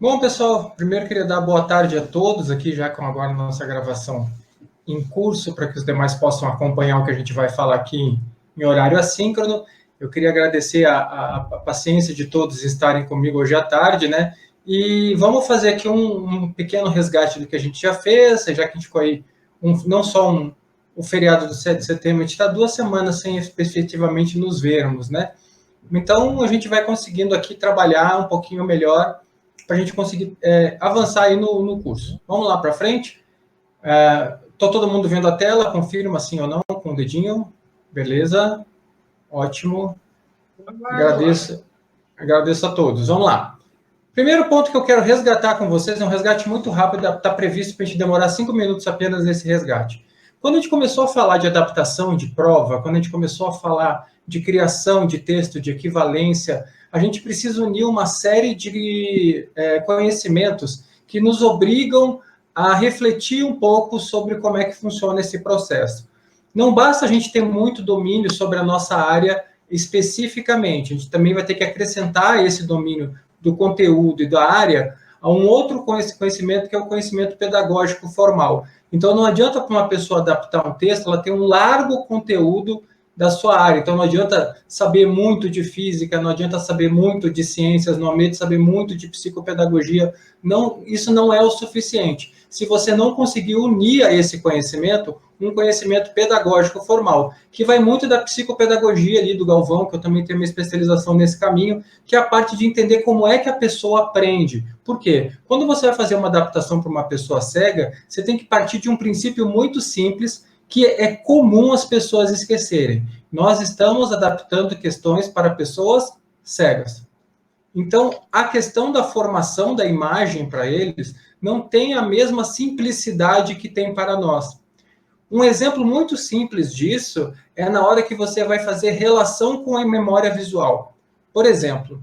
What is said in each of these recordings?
Bom, pessoal, primeiro queria dar boa tarde a todos aqui, já com agora a nossa gravação em curso, para que os demais possam acompanhar o que a gente vai falar aqui em horário assíncrono. Eu queria agradecer a paciência de todos estarem comigo hoje à tarde, né? E vamos fazer aqui um pequeno resgate do que a gente já fez, já que a gente ficou aí, não só o feriado do 7 de setembro, a gente está 2 semanas sem efetivamente nos vermos, né? Então, a gente vai conseguindo aqui trabalhar um pouquinho melhor para a gente conseguir avançar aí no curso. Vamos lá para frente. Estou todo mundo vendo a tela? Confirma sim ou não com o dedinho. Beleza? Ótimo. Agradeço a todos. Vamos lá. Primeiro ponto que eu quero resgatar com vocês é um resgate muito rápido, está previsto para a gente demorar 5 minutos apenas nesse resgate. Quando a gente começou a falar de adaptação de prova, quando a gente começou a falar de criação de texto, de equivalência, a gente precisa unir uma série de conhecimentos que nos obrigam a refletir um pouco sobre como é que funciona esse processo. Não basta a gente ter muito domínio sobre a nossa área especificamente, a gente também vai ter que acrescentar esse domínio do conteúdo e da área a um outro conhecimento, que é o conhecimento pedagógico formal. Então, não adianta para uma pessoa adaptar um texto, ela tem um largo conteúdo da sua área. Então, não adianta saber muito de física, não adianta saber muito de ciências, não adianta saber muito de psicopedagogia. Não, isso não é o suficiente. Se você não conseguir unir a esse conhecimento um conhecimento pedagógico formal, que vai muito da psicopedagogia ali do Galvão, que eu também tenho uma especialização nesse caminho, que é a parte de entender como é que a pessoa aprende. Por quê? Quando você vai fazer uma adaptação para uma pessoa cega, você tem que partir de um princípio muito simples, que é comum as pessoas esquecerem. Nós estamos adaptando questões para pessoas cegas. Então, a questão da formação da imagem para eles não tem a mesma simplicidade que tem para nós. Um exemplo muito simples disso é na hora que você vai fazer relação com a memória visual. Por exemplo,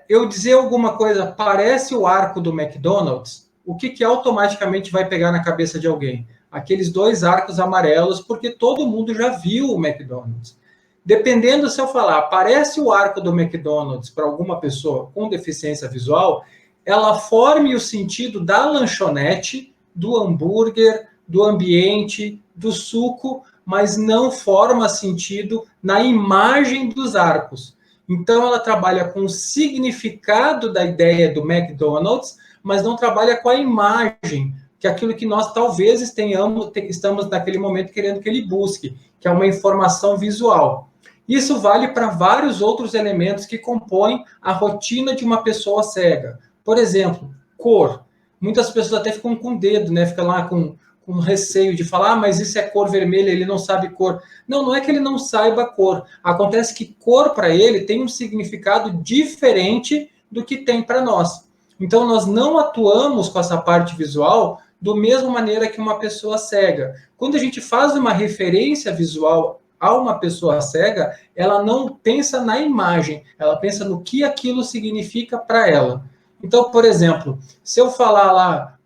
eu dizer alguma coisa, parece o arco do McDonald's, o que automaticamente vai pegar na cabeça de alguém? Aqueles 2 arcos amarelos, porque todo mundo já viu o McDonald's. Dependendo se eu falar, parece o arco do McDonald's para alguma pessoa com deficiência visual, ela forme o sentido da lanchonete, do hambúrguer, do ambiente, do suco, mas não forma sentido na imagem dos arcos. Então, ela trabalha com o significado da ideia do McDonald's, mas não trabalha com a imagem, que é aquilo que nós talvez estamos naquele momento querendo que ele busque, que é uma informação visual. Isso vale para vários outros elementos que compõem a rotina de uma pessoa cega. Por exemplo, cor. Muitas pessoas até ficam com o dedo, né? Fica lá com receio de falar, mas isso é cor vermelha, ele não sabe cor. Não, não é que ele não saiba cor. Acontece que cor para ele tem um significado diferente do que tem para nós. Então, nós não atuamos com essa parte visual da mesma maneira que uma pessoa cega. Quando a gente faz uma referência visual a uma pessoa cega, ela não pensa na imagem, ela pensa no que aquilo significa para ela. Então, por exemplo, se eu falar lá,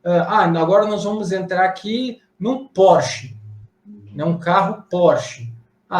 agora nós vamos entrar aqui num Porsche, né, um carro Porsche.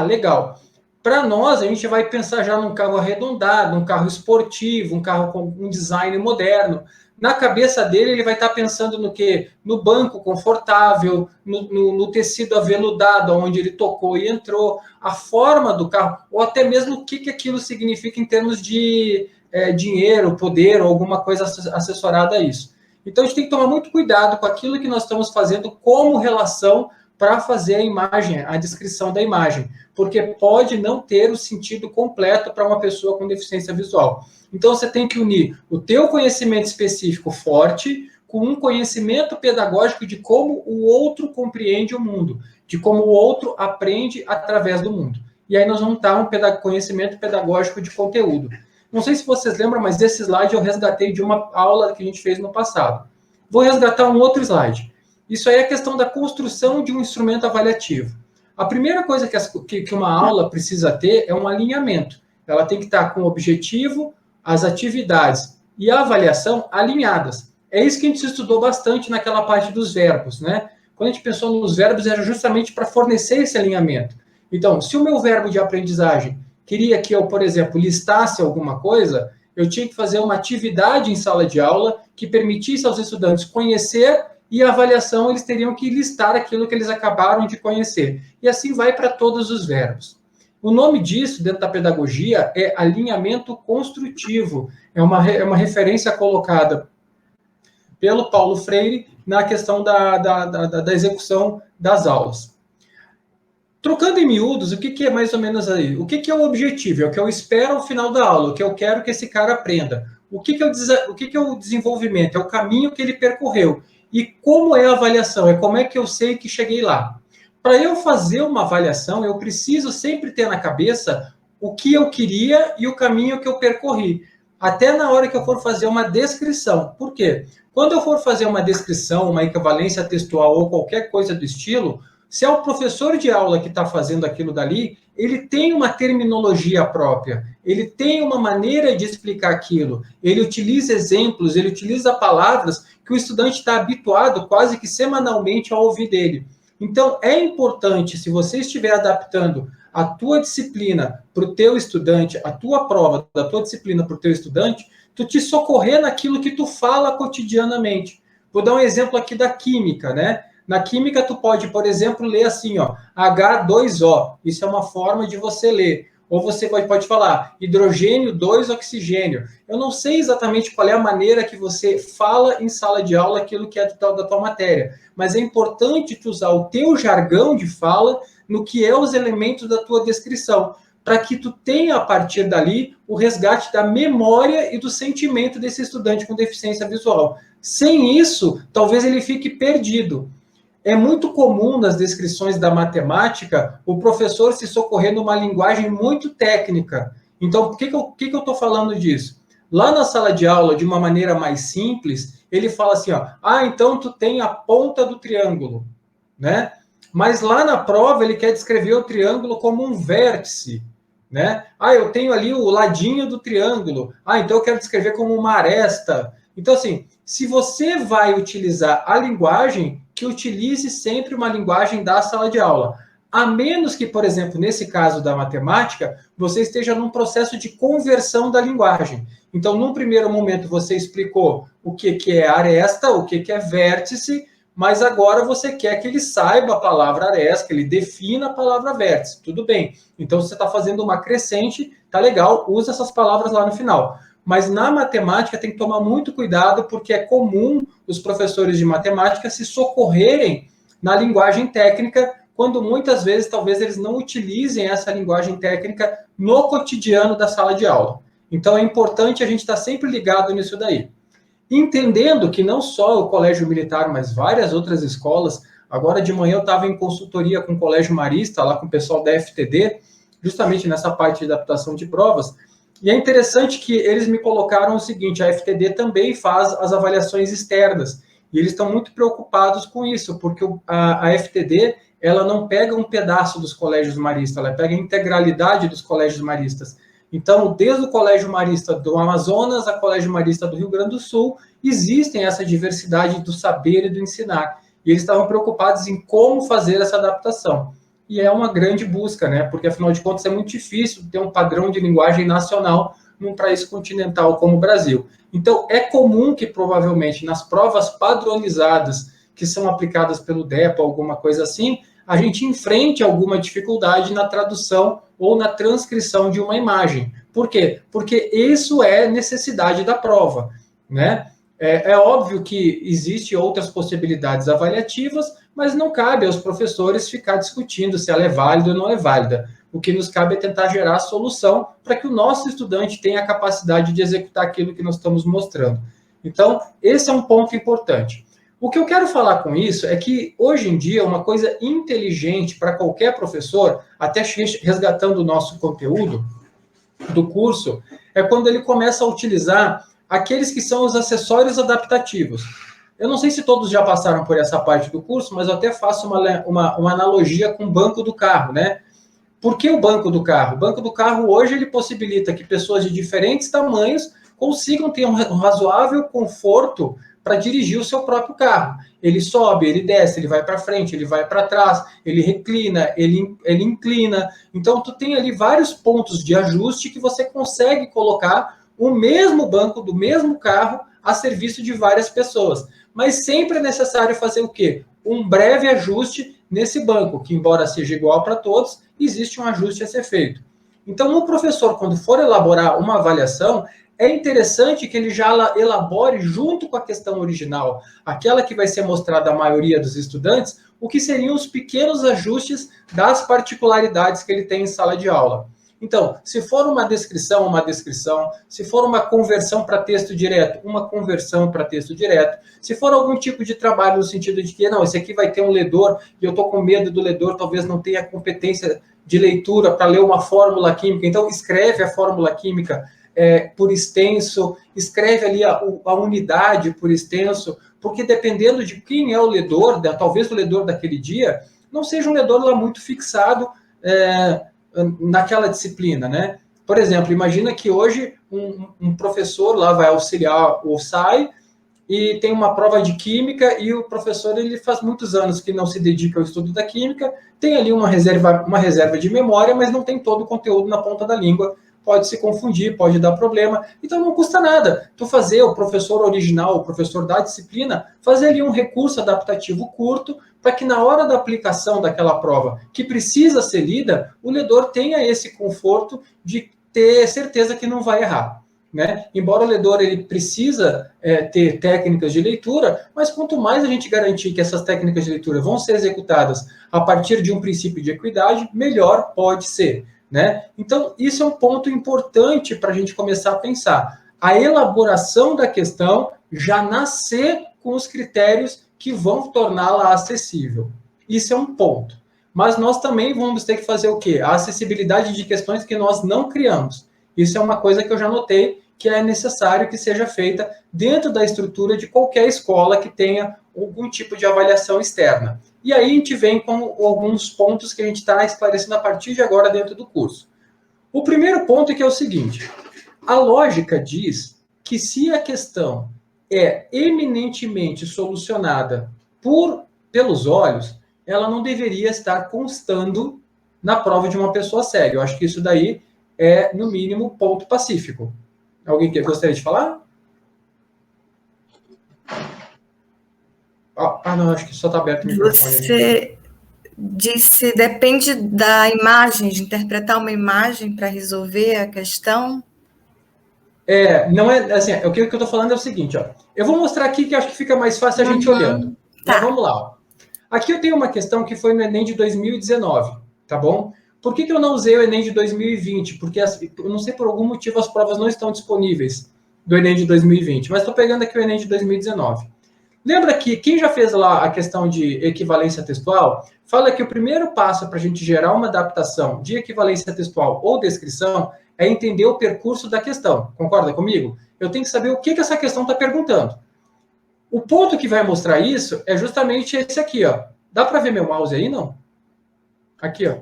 Legal. Para nós, a gente vai pensar já num carro arredondado, um carro esportivo, um carro com um design moderno. Na cabeça dele, ele vai estar pensando no quê? No banco confortável, no tecido aveludado, onde ele tocou e entrou, a forma do carro, ou até mesmo o que aquilo significa em termos de dinheiro, poder, ou alguma coisa assessorada a isso. Então, a gente tem que tomar muito cuidado com aquilo que nós estamos fazendo como relação para fazer a imagem, a descrição da imagem, porque pode não ter o sentido completo para uma pessoa com deficiência visual. Então, você tem que unir o teu conhecimento específico forte com um conhecimento pedagógico de como o outro compreende o mundo, de como o outro aprende através do mundo. E aí nós vamos dar um conhecimento pedagógico de conteúdo. Não sei se vocês lembram, mas esse slide eu resgatei de uma aula que a gente fez no passado. Vou resgatar um outro slide. Isso aí é a questão da construção de um instrumento avaliativo. A primeira coisa que uma aula precisa ter é um alinhamento. Ela tem que estar com o objetivo, as atividades e a avaliação alinhadas. É isso que a gente estudou bastante naquela parte dos verbos, né? Quando a gente pensou nos verbos, era justamente para fornecer esse alinhamento. Então, se o meu verbo de aprendizagem queria que eu, por exemplo, listasse alguma coisa, eu tinha que fazer uma atividade em sala de aula que permitisse aos estudantes conhecer, e a avaliação eles teriam que listar aquilo que eles acabaram de conhecer. E assim vai para todos os verbos. O nome disso, dentro da pedagogia, é alinhamento construtivo. É uma referência colocada pelo Paulo Freire na questão da execução das aulas. Trocando em miúdos, o que é mais ou menos aí? O que é o objetivo? É o que eu espero ao final da aula, o que eu quero que esse cara aprenda. O que é o desenvolvimento? É o caminho que ele percorreu. E como é a avaliação? É como é que eu sei que cheguei lá. Para eu fazer uma avaliação, eu preciso sempre ter na cabeça o que eu queria e o caminho que eu percorri. Até na hora que eu for fazer uma descrição. Por quê? Quando eu for fazer uma descrição, uma equivalência textual ou qualquer coisa do estilo, se é o professor de aula que está fazendo aquilo dali, ele tem uma terminologia própria, ele tem uma maneira de explicar aquilo, ele utiliza exemplos, ele utiliza palavras que o estudante está habituado quase que semanalmente a ouvir dele. Então, é importante, se você estiver adaptando a tua disciplina para o teu estudante, a tua prova da tua disciplina para o teu estudante, tu te socorrer naquilo que tu fala cotidianamente. Vou dar um exemplo aqui da química, né? Na química, tu pode, por exemplo, ler assim, ó, H2O. Isso é uma forma de você ler. Ou você pode falar hidrogênio 2 oxigênio. Eu não sei exatamente qual é a maneira que você fala em sala de aula aquilo que é da tua matéria, mas é importante tu usar o teu jargão de fala no que é os elementos da tua descrição, para que tu tenha, a partir dali, o resgate da memória e do sentimento desse estudante com deficiência visual. Sem isso, talvez ele fique perdido. É muito comum nas descrições da matemática o professor se socorrer numa linguagem muito técnica. Então, por que eu estou falando disso? Lá na sala de aula, de uma maneira mais simples, ele fala assim, ó, então tu tem a ponta do triângulo, né? Mas lá na prova ele quer descrever o triângulo como um vértice, né? Eu tenho ali o ladinho do triângulo. Então eu quero descrever como uma aresta. Então, assim, se você vai utilizar a linguagem, que utilize sempre uma linguagem da sala de aula. A menos que, por exemplo, nesse caso da matemática, você esteja num processo de conversão da linguagem. Então, num primeiro momento, você explicou o que é aresta, o que é vértice, mas agora você quer que ele saiba a palavra aresta, que ele defina a palavra vértice. Tudo bem. Então, você está fazendo uma crescente, tá legal, usa essas palavras lá no final. Mas na matemática tem que tomar muito cuidado, porque é comum os professores de matemática se socorrerem na linguagem técnica, quando muitas vezes talvez eles não utilizem essa linguagem técnica no cotidiano da sala de aula. Então é importante a gente estar sempre ligado nisso daí. Entendendo que não só o Colégio Militar, mas várias outras escolas, agora de manhã eu estava em consultoria com o Colégio Marista, lá com o pessoal da FTD, justamente nessa parte de adaptação de provas. E é interessante que eles me colocaram o seguinte, a FTD também faz as avaliações externas, e eles estão muito preocupados com isso, porque a FTD, ela não pega um pedaço dos colégios maristas, ela pega a integralidade dos colégios maristas. Então, desde o Colégio Marista do Amazonas ao Colégio Marista do Rio Grande do Sul, existem essa diversidade do saber e do ensinar. E eles estavam preocupados em como fazer essa adaptação. E é uma grande busca, né? Porque, afinal de contas, é muito difícil ter um padrão de linguagem nacional num país continental como o Brasil. Então, é comum que, provavelmente, nas provas padronizadas que são aplicadas pelo DEPA, alguma coisa assim, a gente enfrente alguma dificuldade na tradução ou na transcrição de uma imagem. Por quê? Porque isso é necessidade da prova, né? É óbvio que existem outras possibilidades avaliativas, mas não cabe aos professores ficar discutindo se ela é válida ou não é válida. O que nos cabe é tentar gerar a solução para que o nosso estudante tenha a capacidade de executar aquilo que nós estamos mostrando. Então, esse é um ponto importante. O que eu quero falar com isso é que, hoje em dia, uma coisa inteligente para qualquer professor, até resgatando o nosso conteúdo do curso, é quando ele começa a utilizar aqueles que são os acessórios adaptativos. Eu não sei se todos já passaram por essa parte do curso, mas eu até faço uma analogia com o banco do carro, né? Por que o banco do carro? O banco do carro hoje ele possibilita que pessoas de diferentes tamanhos consigam ter um razoável conforto para dirigir o seu próprio carro. Ele sobe, ele desce, ele vai para frente, ele vai para trás, ele reclina, ele inclina. Então, tu tem ali vários pontos de ajuste que você consegue colocar o mesmo banco do mesmo carro a serviço de várias pessoas. Mas sempre é necessário fazer o quê? Um breve ajuste nesse banco, que embora seja igual para todos, existe um ajuste a ser feito. Então, o professor, quando for elaborar uma avaliação, é interessante que ele já elabore junto com a questão original, aquela que vai ser mostrada à maioria dos estudantes, o que seriam os pequenos ajustes das particularidades que ele tem em sala de aula. Então, se for uma descrição, se for uma conversão para texto direto, uma conversão para texto direto, se for algum tipo de trabalho no sentido de que, não, esse aqui vai ter um ledor e eu estou com medo do ledor, talvez não tenha competência de leitura para ler uma fórmula química, então escreve a fórmula química por extenso, escreve ali a unidade por extenso, porque dependendo de quem é o ledor, talvez o ledor daquele dia, não seja um ledor lá muito fixado naquela disciplina, né? Por exemplo, imagina que hoje um professor lá vai auxiliar ou sai e tem uma prova de química e o professor ele faz muitos anos que não se dedica ao estudo da química, tem ali uma reserva de memória, mas não tem todo o conteúdo na ponta da língua, pode se confundir, pode dar problema, então não custa nada tu fazer o professor original, o professor da disciplina, fazer ali um recurso adaptativo curto, para que na hora da aplicação daquela prova, que precisa ser lida, o ledor tenha esse conforto de ter certeza que não vai errar. Né? Embora o ledor ele precisa ter técnicas de leitura, mas quanto mais a gente garantir que essas técnicas de leitura vão ser executadas a partir de um princípio de equidade, melhor pode ser. Né? Então, isso é um ponto importante para a gente começar a pensar. A elaboração da questão já nascer com os critérios que vão torná-la acessível. Isso é um ponto. Mas nós também vamos ter que fazer o quê? A acessibilidade de questões que nós não criamos. Isso é uma coisa que eu já notei que é necessário que seja feita dentro da estrutura de qualquer escola que tenha algum tipo de avaliação externa. E aí a gente vem com alguns pontos que a gente está esclarecendo a partir de agora dentro do curso. O primeiro ponto é que é o seguinte: a lógica diz que se a questão é eminentemente solucionada pelos olhos, ela não deveria estar constando na prova de uma pessoa cega. Eu acho que isso daí é, no mínimo, ponto pacífico. Alguém que gostaria de falar? Não, acho que só está aberto o microfone. Você disse, depende da imagem, de interpretar uma imagem para resolver a questão? Não é assim, o que eu estou falando é o seguinte, ó. Eu vou mostrar aqui que acho que fica mais fácil a gente olhando. Tá. Então, vamos lá. Ó. Aqui eu tenho uma questão que foi no Enem de 2019, tá bom? Por que eu não usei o Enem de 2020? Porque, eu não sei, por algum motivo, as provas não estão disponíveis do Enem de 2020, mas estou pegando aqui o Enem de 2019. Lembra que quem já fez lá a questão de equivalência textual, fala que o primeiro passo para a gente gerar uma adaptação de equivalência textual ou descrição é entender o percurso da questão. Concorda comigo? Eu tenho que saber o que essa questão está perguntando. O ponto que vai mostrar isso é justamente esse aqui, ó. Dá para ver meu mouse aí, não? Aqui, ó.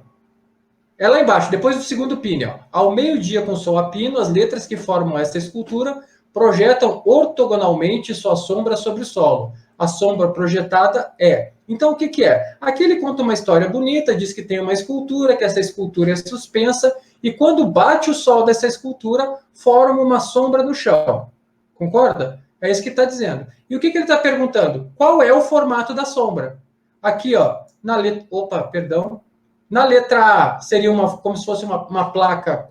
É lá embaixo, depois do segundo pino, ó. Ao meio-dia com sol a pino, as letras que formam esta escultura projetam ortogonalmente sua sombra sobre o solo. A sombra projetada é. Então, o que é? Aqui ele conta uma história bonita, diz que tem uma escultura, que essa escultura é suspensa, e quando bate o sol dessa escultura, forma uma sombra no chão. Concorda? É isso que está dizendo. E o que ele está perguntando? Qual é o formato da sombra? Aqui, ó, na letra... Opa, perdão. Na letra A, seria como se fosse uma placa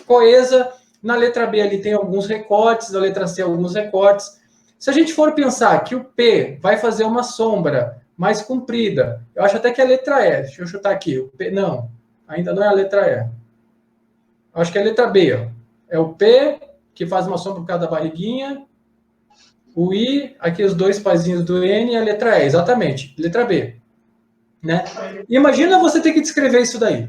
coesa. Na letra B, ali tem alguns recortes. Na letra C, alguns recortes. Se a gente for pensar que o P vai fazer uma sombra mais comprida, eu acho até que é a letra E. Deixa eu chutar aqui. O P, não, ainda não é a letra E. Acho que é a letra B. Ó. É o P, que faz uma sombra por causa da barriguinha. O I, aqui os dois pazinhos do N e a letra E. Exatamente, letra B. Né? Imagina você ter que descrever isso daí.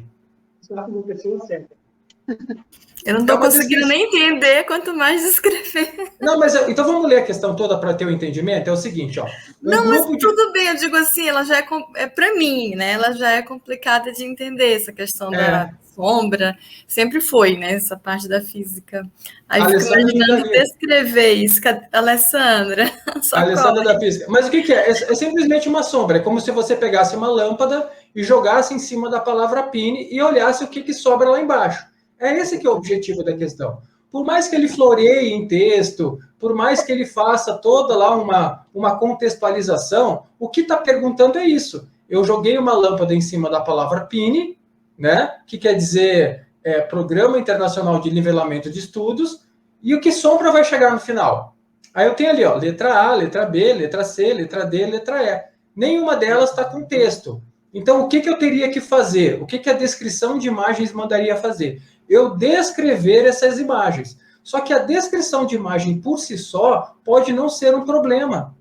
Eu não estou conseguindo nem entender, quanto mais descrever. Não, mas então vamos ler a questão toda para ter o entendimento. É o seguinte, ó. Não, mas tudo bem, eu digo assim, ela já é para mim, né? Ela já é complicada de entender, essa questão da sombra. Sempre foi, né? Essa parte da física. Aí fico imaginando descrever isso. Alessandra. A Alessandra da física. Mas o que é? É simplesmente uma sombra. É como se você pegasse uma lâmpada e jogasse em cima da palavra pine e olhasse o que sobra lá embaixo. É esse que é o objetivo da questão. Por mais que ele floreie em texto, por mais que ele faça toda lá uma contextualização, o que está perguntando é isso. Eu joguei uma lâmpada em cima da palavra PIN, né, que quer dizer Programa Internacional de Nivelamento de Estudos, e o que sombra vai chegar no final. Aí eu tenho ali, ó, letra A, letra B, letra C, letra D, letra E. Nenhuma delas está com texto. Então, o que eu teria que fazer? O que a descrição de imagens mandaria fazer? Eu descrever essas imagens. Só que a descrição de imagem por si só pode não ser um problema.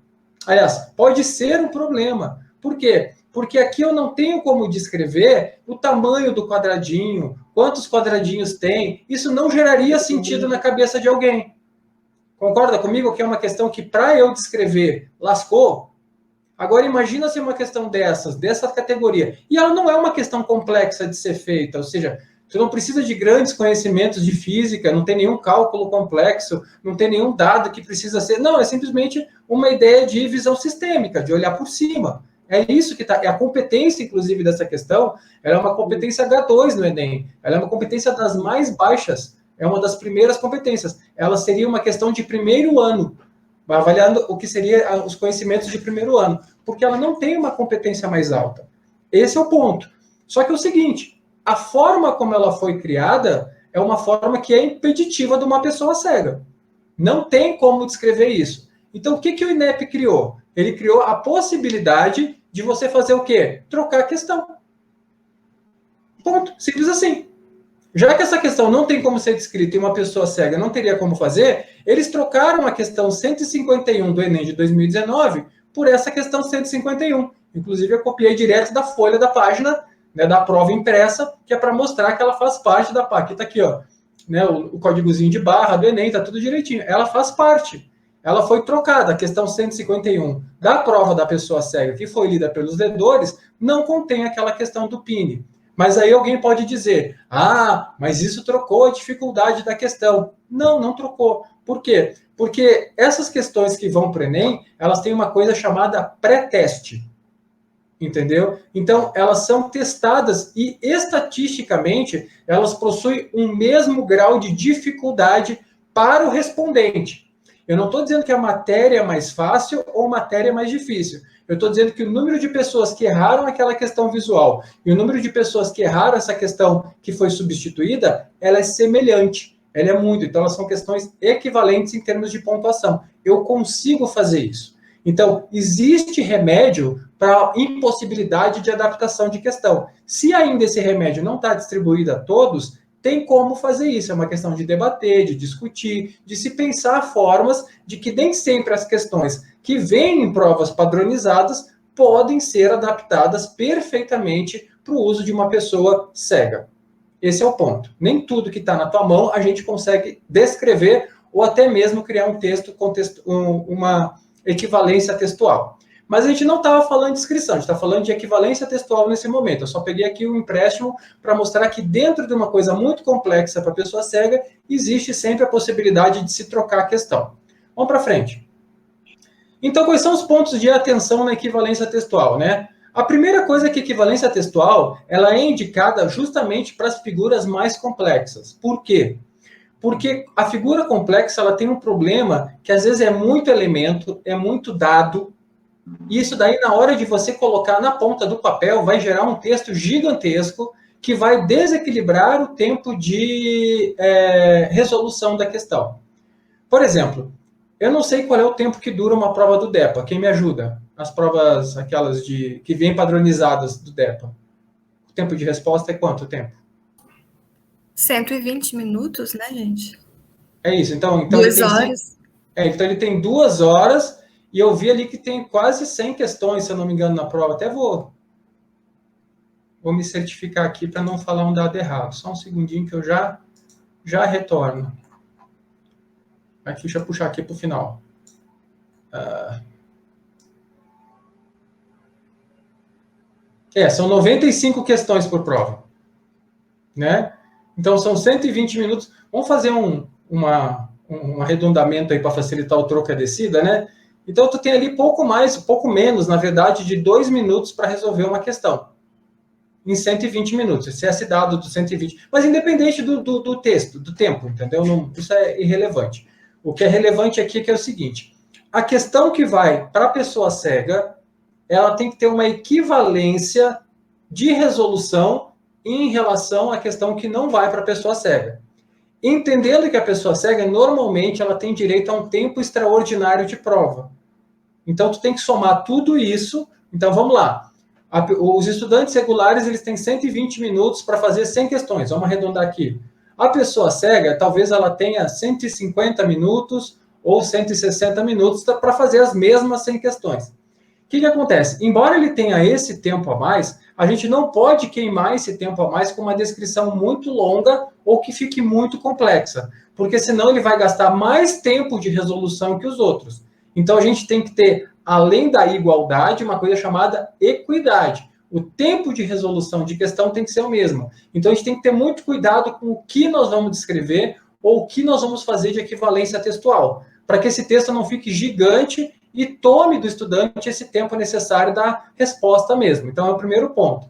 Aliás, pode ser um problema. Por quê? Porque aqui eu não tenho como descrever o tamanho do quadradinho, quantos quadradinhos tem. Isso não geraria sentido na cabeça de alguém. Concorda comigo que é uma questão que, para eu descrever, lascou? Agora, imagina se uma questão dessa categoria. E ela não é uma questão complexa de ser feita, ou seja, você não precisa de grandes conhecimentos de física, não tem nenhum cálculo complexo, não tem nenhum dado que precisa ser... Não, é simplesmente uma ideia de visão sistêmica, de olhar por cima. É isso que está... A competência, inclusive, dessa questão, ela é uma competência H2 no Enem. Ela é uma competência das mais baixas. É uma das primeiras competências. Ela seria uma questão de primeiro ano, avaliando o que seria os conhecimentos de primeiro ano, porque ela não tem uma competência mais alta. Esse é o ponto. Só que é o seguinte, a forma como ela foi criada é uma forma que é impeditiva de uma pessoa cega. Não tem como descrever isso. Então, o que o INEP criou? Ele criou a possibilidade de você fazer o quê? Trocar a questão. Ponto. Simples assim. Já que essa questão não tem como ser descrita e uma pessoa cega não teria como fazer, eles trocaram a questão 151 do Enem de 2019 por essa questão 151. Inclusive, eu copiei direto da folha da página, né, da prova impressa, que é para mostrar que ela faz parte da página. Aqui está aqui, ó, né, o códigozinho de barra do Enem, está tudo direitinho. Ela faz parte. Ela foi trocada. A questão 151 da prova da pessoa cega, que foi lida pelos ledores, não contém aquela questão do PIN. Mas aí alguém pode dizer, mas isso trocou a dificuldade da questão. Não, não trocou. Por quê? Porque essas questões que vão para o Enem, elas têm uma coisa chamada pré-teste. Entendeu? Então, elas são testadas e, estatisticamente, elas possuem um mesmo grau de dificuldade para o respondente. Eu não estou dizendo que a matéria é mais fácil ou matéria é mais difícil. Eu estou dizendo que o número de pessoas que erraram aquela questão visual e o número de pessoas que erraram essa questão que foi substituída, ela é semelhante. Ela é muito. Então, elas são questões equivalentes em termos de pontuação. Eu consigo fazer isso. Então, existe remédio para impossibilidade de adaptação de questão. Se ainda esse remédio não está distribuído a todos, tem como fazer isso. É uma questão de debater, de discutir, de se pensar formas de que nem sempre as questões que vêm em provas padronizadas podem ser adaptadas perfeitamente para o uso de uma pessoa cega. Esse é o ponto. Nem tudo que está na tua mão a gente consegue descrever ou até mesmo criar um texto, uma equivalência textual. Mas a gente não estava falando de descrição, a gente está falando de equivalência textual nesse momento. Eu só peguei aqui um empréstimo para mostrar que dentro de uma coisa muito complexa para a pessoa cega, existe sempre a possibilidade de se trocar a questão. Vamos para frente. Então, quais são os pontos de atenção na equivalência textual, né? A primeira coisa é que a equivalência textual, ela é indicada justamente para as figuras mais complexas. Por quê? Porque a figura complexa, ela tem um problema que às vezes é muito elemento, é muito dado, e isso daí, na hora de você colocar na ponta do papel, vai gerar um texto gigantesco que vai desequilibrar o tempo de resolução da questão. Por exemplo, eu não sei qual é o tempo que dura uma prova do DEPA. Quem me ajuda? As provas, aquelas que vêm padronizadas do DEPA. O tempo de resposta é quanto tempo? 120 minutos, né, gente? É isso. Então 2 horas. Então ele tem 2 horas, e eu vi ali que tem quase 100 questões, se eu não me engano, na prova. Até vou me certificar aqui para não falar um dado errado. Só um segundinho que eu já retorno. Aqui, deixa eu puxar aqui para o final. São 95 questões por prova. Né? Então, são 120 minutos. Vamos fazer um arredondamento aí para facilitar o troco e a descida, né? Então, tu tem ali pouco menos, na verdade, de 2 minutos para resolver uma questão. em 120 minutos, se esse dado do 120, mas independente do texto, do tempo, entendeu? Não, isso é irrelevante. O que é relevante aqui é que é o seguinte, a questão que vai para a pessoa cega, ela tem que ter uma equivalência de resolução em relação à questão que não vai para a pessoa cega. Entendendo que a pessoa cega, normalmente, ela tem direito a um tempo extraordinário de prova. Então, tu tem que somar tudo isso. Então, vamos lá. Os estudantes regulares, eles têm 120 minutos para fazer 100 questões. Vamos arredondar aqui. A pessoa cega, talvez ela tenha 150 minutos ou 160 minutos para fazer as mesmas 100 questões. O que acontece? Embora ele tenha esse tempo a mais, a gente não pode queimar esse tempo a mais com uma descrição muito longa ou que fique muito complexa, porque senão ele vai gastar mais tempo de resolução que os outros. Então, a gente tem que ter, além da igualdade, uma coisa chamada equidade. O tempo de resolução de questão tem que ser o mesmo. Então, a gente tem que ter muito cuidado com o que nós vamos descrever ou o que nós vamos fazer de equivalência textual, para que esse texto não fique gigante e tome do estudante esse tempo necessário da resposta mesmo. Então, é o primeiro ponto.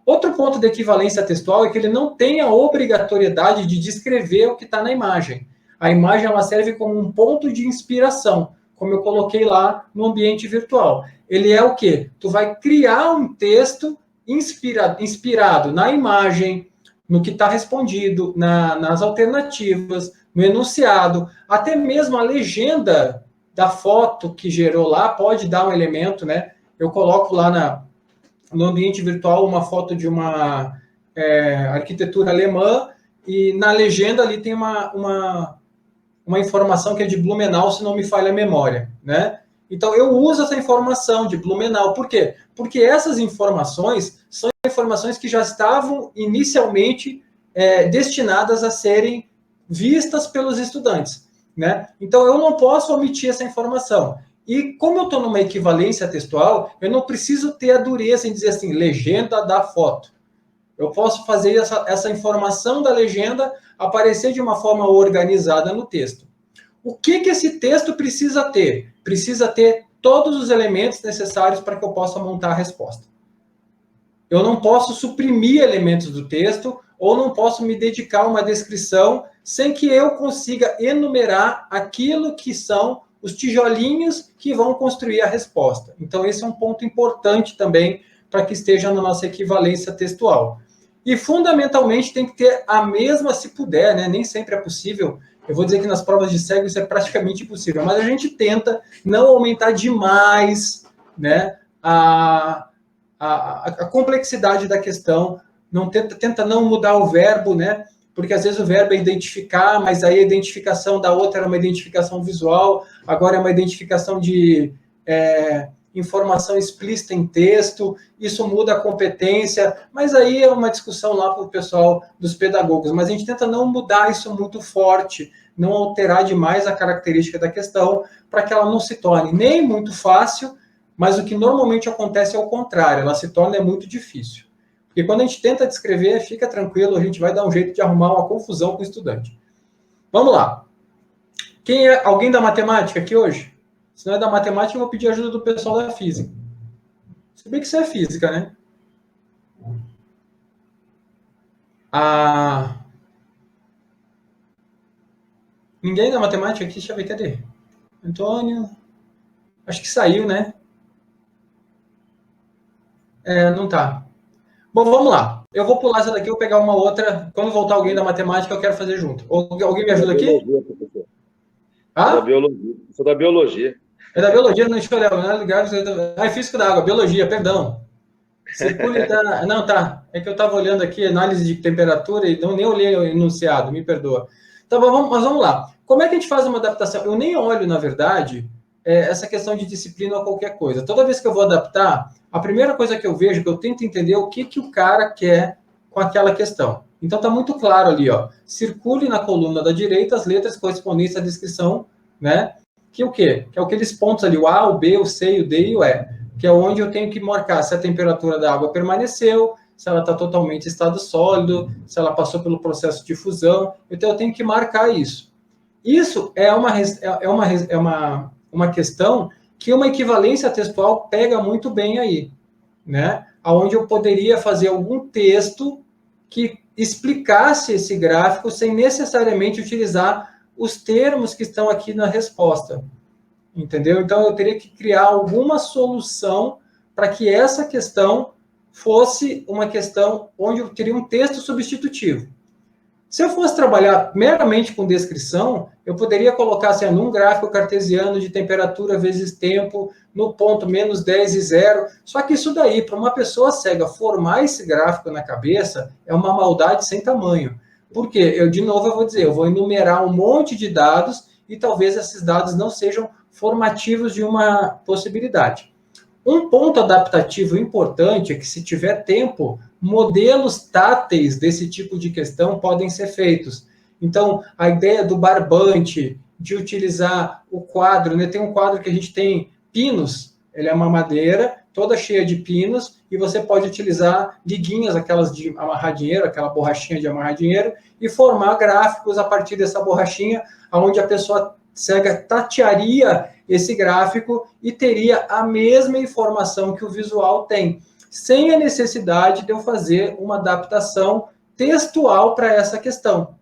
Outro ponto de equivalência textual é que ele não tem a obrigatoriedade de descrever o que está na imagem. A imagem ela serve como um ponto de inspiração, como eu coloquei lá no ambiente virtual. Ele é o quê? Tu vai criar um texto inspirado na imagem, no que está respondido, nas alternativas, no enunciado, até mesmo a legenda da foto que gerou lá pode dar um elemento, né? Eu coloco lá no ambiente virtual uma foto de uma arquitetura alemã e na legenda ali tem uma informação que é de Blumenau, se não me falha a memória, né? Então, eu uso essa informação de Blumenau. Por quê? Porque essas informações são informações que já estavam inicialmente destinadas a serem vistas pelos estudantes, né? Então, eu não posso omitir essa informação. E como eu estou numa equivalência textual, eu não preciso ter a dureza em dizer assim, legenda da foto. Eu posso fazer essa informação da legenda aparecer de uma forma organizada no texto. O que esse texto precisa ter? Precisa ter todos os elementos necessários para que eu possa montar a resposta. Eu não posso suprimir elementos do texto ou não posso me dedicar a uma descrição sem que eu consiga enumerar aquilo que são os tijolinhos que vão construir a resposta. Então, esse é um ponto importante também para que esteja na nossa equivalência textual. E, fundamentalmente, tem que ter a mesma, se puder, né? Nem sempre é possível. Eu vou dizer que nas provas de cego isso é praticamente impossível, mas a gente tenta não aumentar demais, né, a complexidade da questão, tenta não mudar o verbo, né? Porque às vezes o verbo é identificar, mas aí a identificação da outra era uma identificação visual, agora é uma identificação de informação explícita em texto, isso muda a competência, mas aí é uma discussão lá para o pessoal dos pedagogos, mas a gente tenta não mudar isso muito forte, não alterar demais a característica da questão, para que ela não se torne nem muito fácil, mas o que normalmente acontece é o contrário, ela se torna muito difícil. Porque quando a gente tenta descrever, fica tranquilo, a gente vai dar um jeito de arrumar uma confusão com o estudante. Vamos lá. Quem é alguém da matemática aqui hoje? Se não é da matemática, eu vou pedir ajuda do pessoal da física. Se bem que isso é física, né? Ninguém da matemática aqui? Deixa eu ver, cadê? Antônio? Acho que saiu, né? Não tá. Bom, vamos lá. Eu vou pular essa daqui, eu vou pegar uma outra. Quando voltar alguém da matemática, eu quero fazer junto. Alguém me ajuda aqui? Da biologia. Sou da biologia. É da biologia, não, deixa eu olhar. É físico da água, biologia, perdão. Não, tá. É que eu estava olhando aqui, análise de temperatura, e nem olhei o enunciado, me perdoa. Tá bom, mas vamos lá. Como é que a gente faz uma adaptação? Eu nem olho, na verdade, essa questão de disciplina ou qualquer coisa. Toda vez que eu vou adaptar, a primeira coisa que eu vejo, que eu tento entender o que o cara quer com aquela questão. Então, tá muito claro ali, ó. Circule na coluna da direita as letras correspondentes à descrição, né? Que o quê? Que é aqueles pontos ali, o A, o B, o C, o D e o E, que é onde eu tenho que marcar se a temperatura da água permaneceu, se ela está totalmente em estado sólido, se ela passou pelo processo de fusão. Então, eu tenho que marcar isso. Isso é uma questão que uma equivalência textual pega muito bem aí, né? Onde eu poderia fazer algum texto que explicasse esse gráfico sem necessariamente utilizar os termos que estão aqui na resposta, entendeu? Então, eu teria que criar alguma solução para que essa questão fosse uma questão onde eu teria um texto substitutivo. Se eu fosse trabalhar meramente com descrição, eu poderia colocar assim, num gráfico cartesiano de temperatura vezes tempo, no ponto menos 10 e 0. Só que isso daí, para uma pessoa cega formar esse gráfico na cabeça, é uma maldade sem tamanho. Por quê? De novo, eu vou dizer, eu vou enumerar um monte de dados e talvez esses dados não sejam formativos de uma possibilidade. Um ponto adaptativo importante é que, se tiver tempo, modelos táteis desse tipo de questão podem ser feitos. Então, a ideia do barbante, de utilizar o quadro, né? Tem um quadro que a gente tem pinos, ele é uma madeira toda cheia de pinos, e você pode utilizar liguinhas, aquelas de amarrar dinheiro, aquela borrachinha de amarrar dinheiro, e formar gráficos a partir dessa borrachinha, onde a pessoa cega tatearia esse gráfico e teria a mesma informação que o visual tem, sem a necessidade de eu fazer uma adaptação textual para essa questão,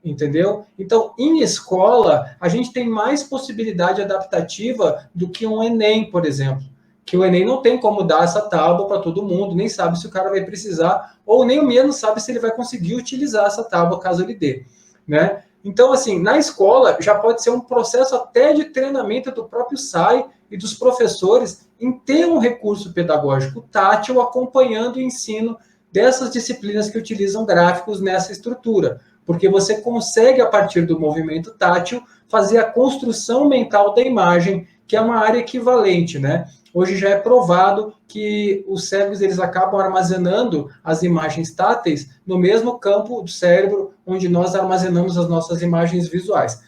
entendeu? Então, em escola, a gente tem mais possibilidade adaptativa do que um Enem, por exemplo, que o Enem não tem como dar essa tábua para todo mundo, nem sabe se o cara vai precisar, ou nem menos sabe se ele vai conseguir utilizar essa tábua caso ele dê, né? Então, assim, na escola já pode ser um processo até de treinamento do próprio SAI e dos professores em ter um recurso pedagógico tátil acompanhando o ensino dessas disciplinas que utilizam gráficos nessa estrutura, porque você consegue, a partir do movimento tátil, fazer a construção mental da imagem, que é uma área equivalente, né? Hoje já é provado que os cegos eles acabam armazenando as imagens táteis no mesmo campo do cérebro onde nós armazenamos as nossas imagens visuais.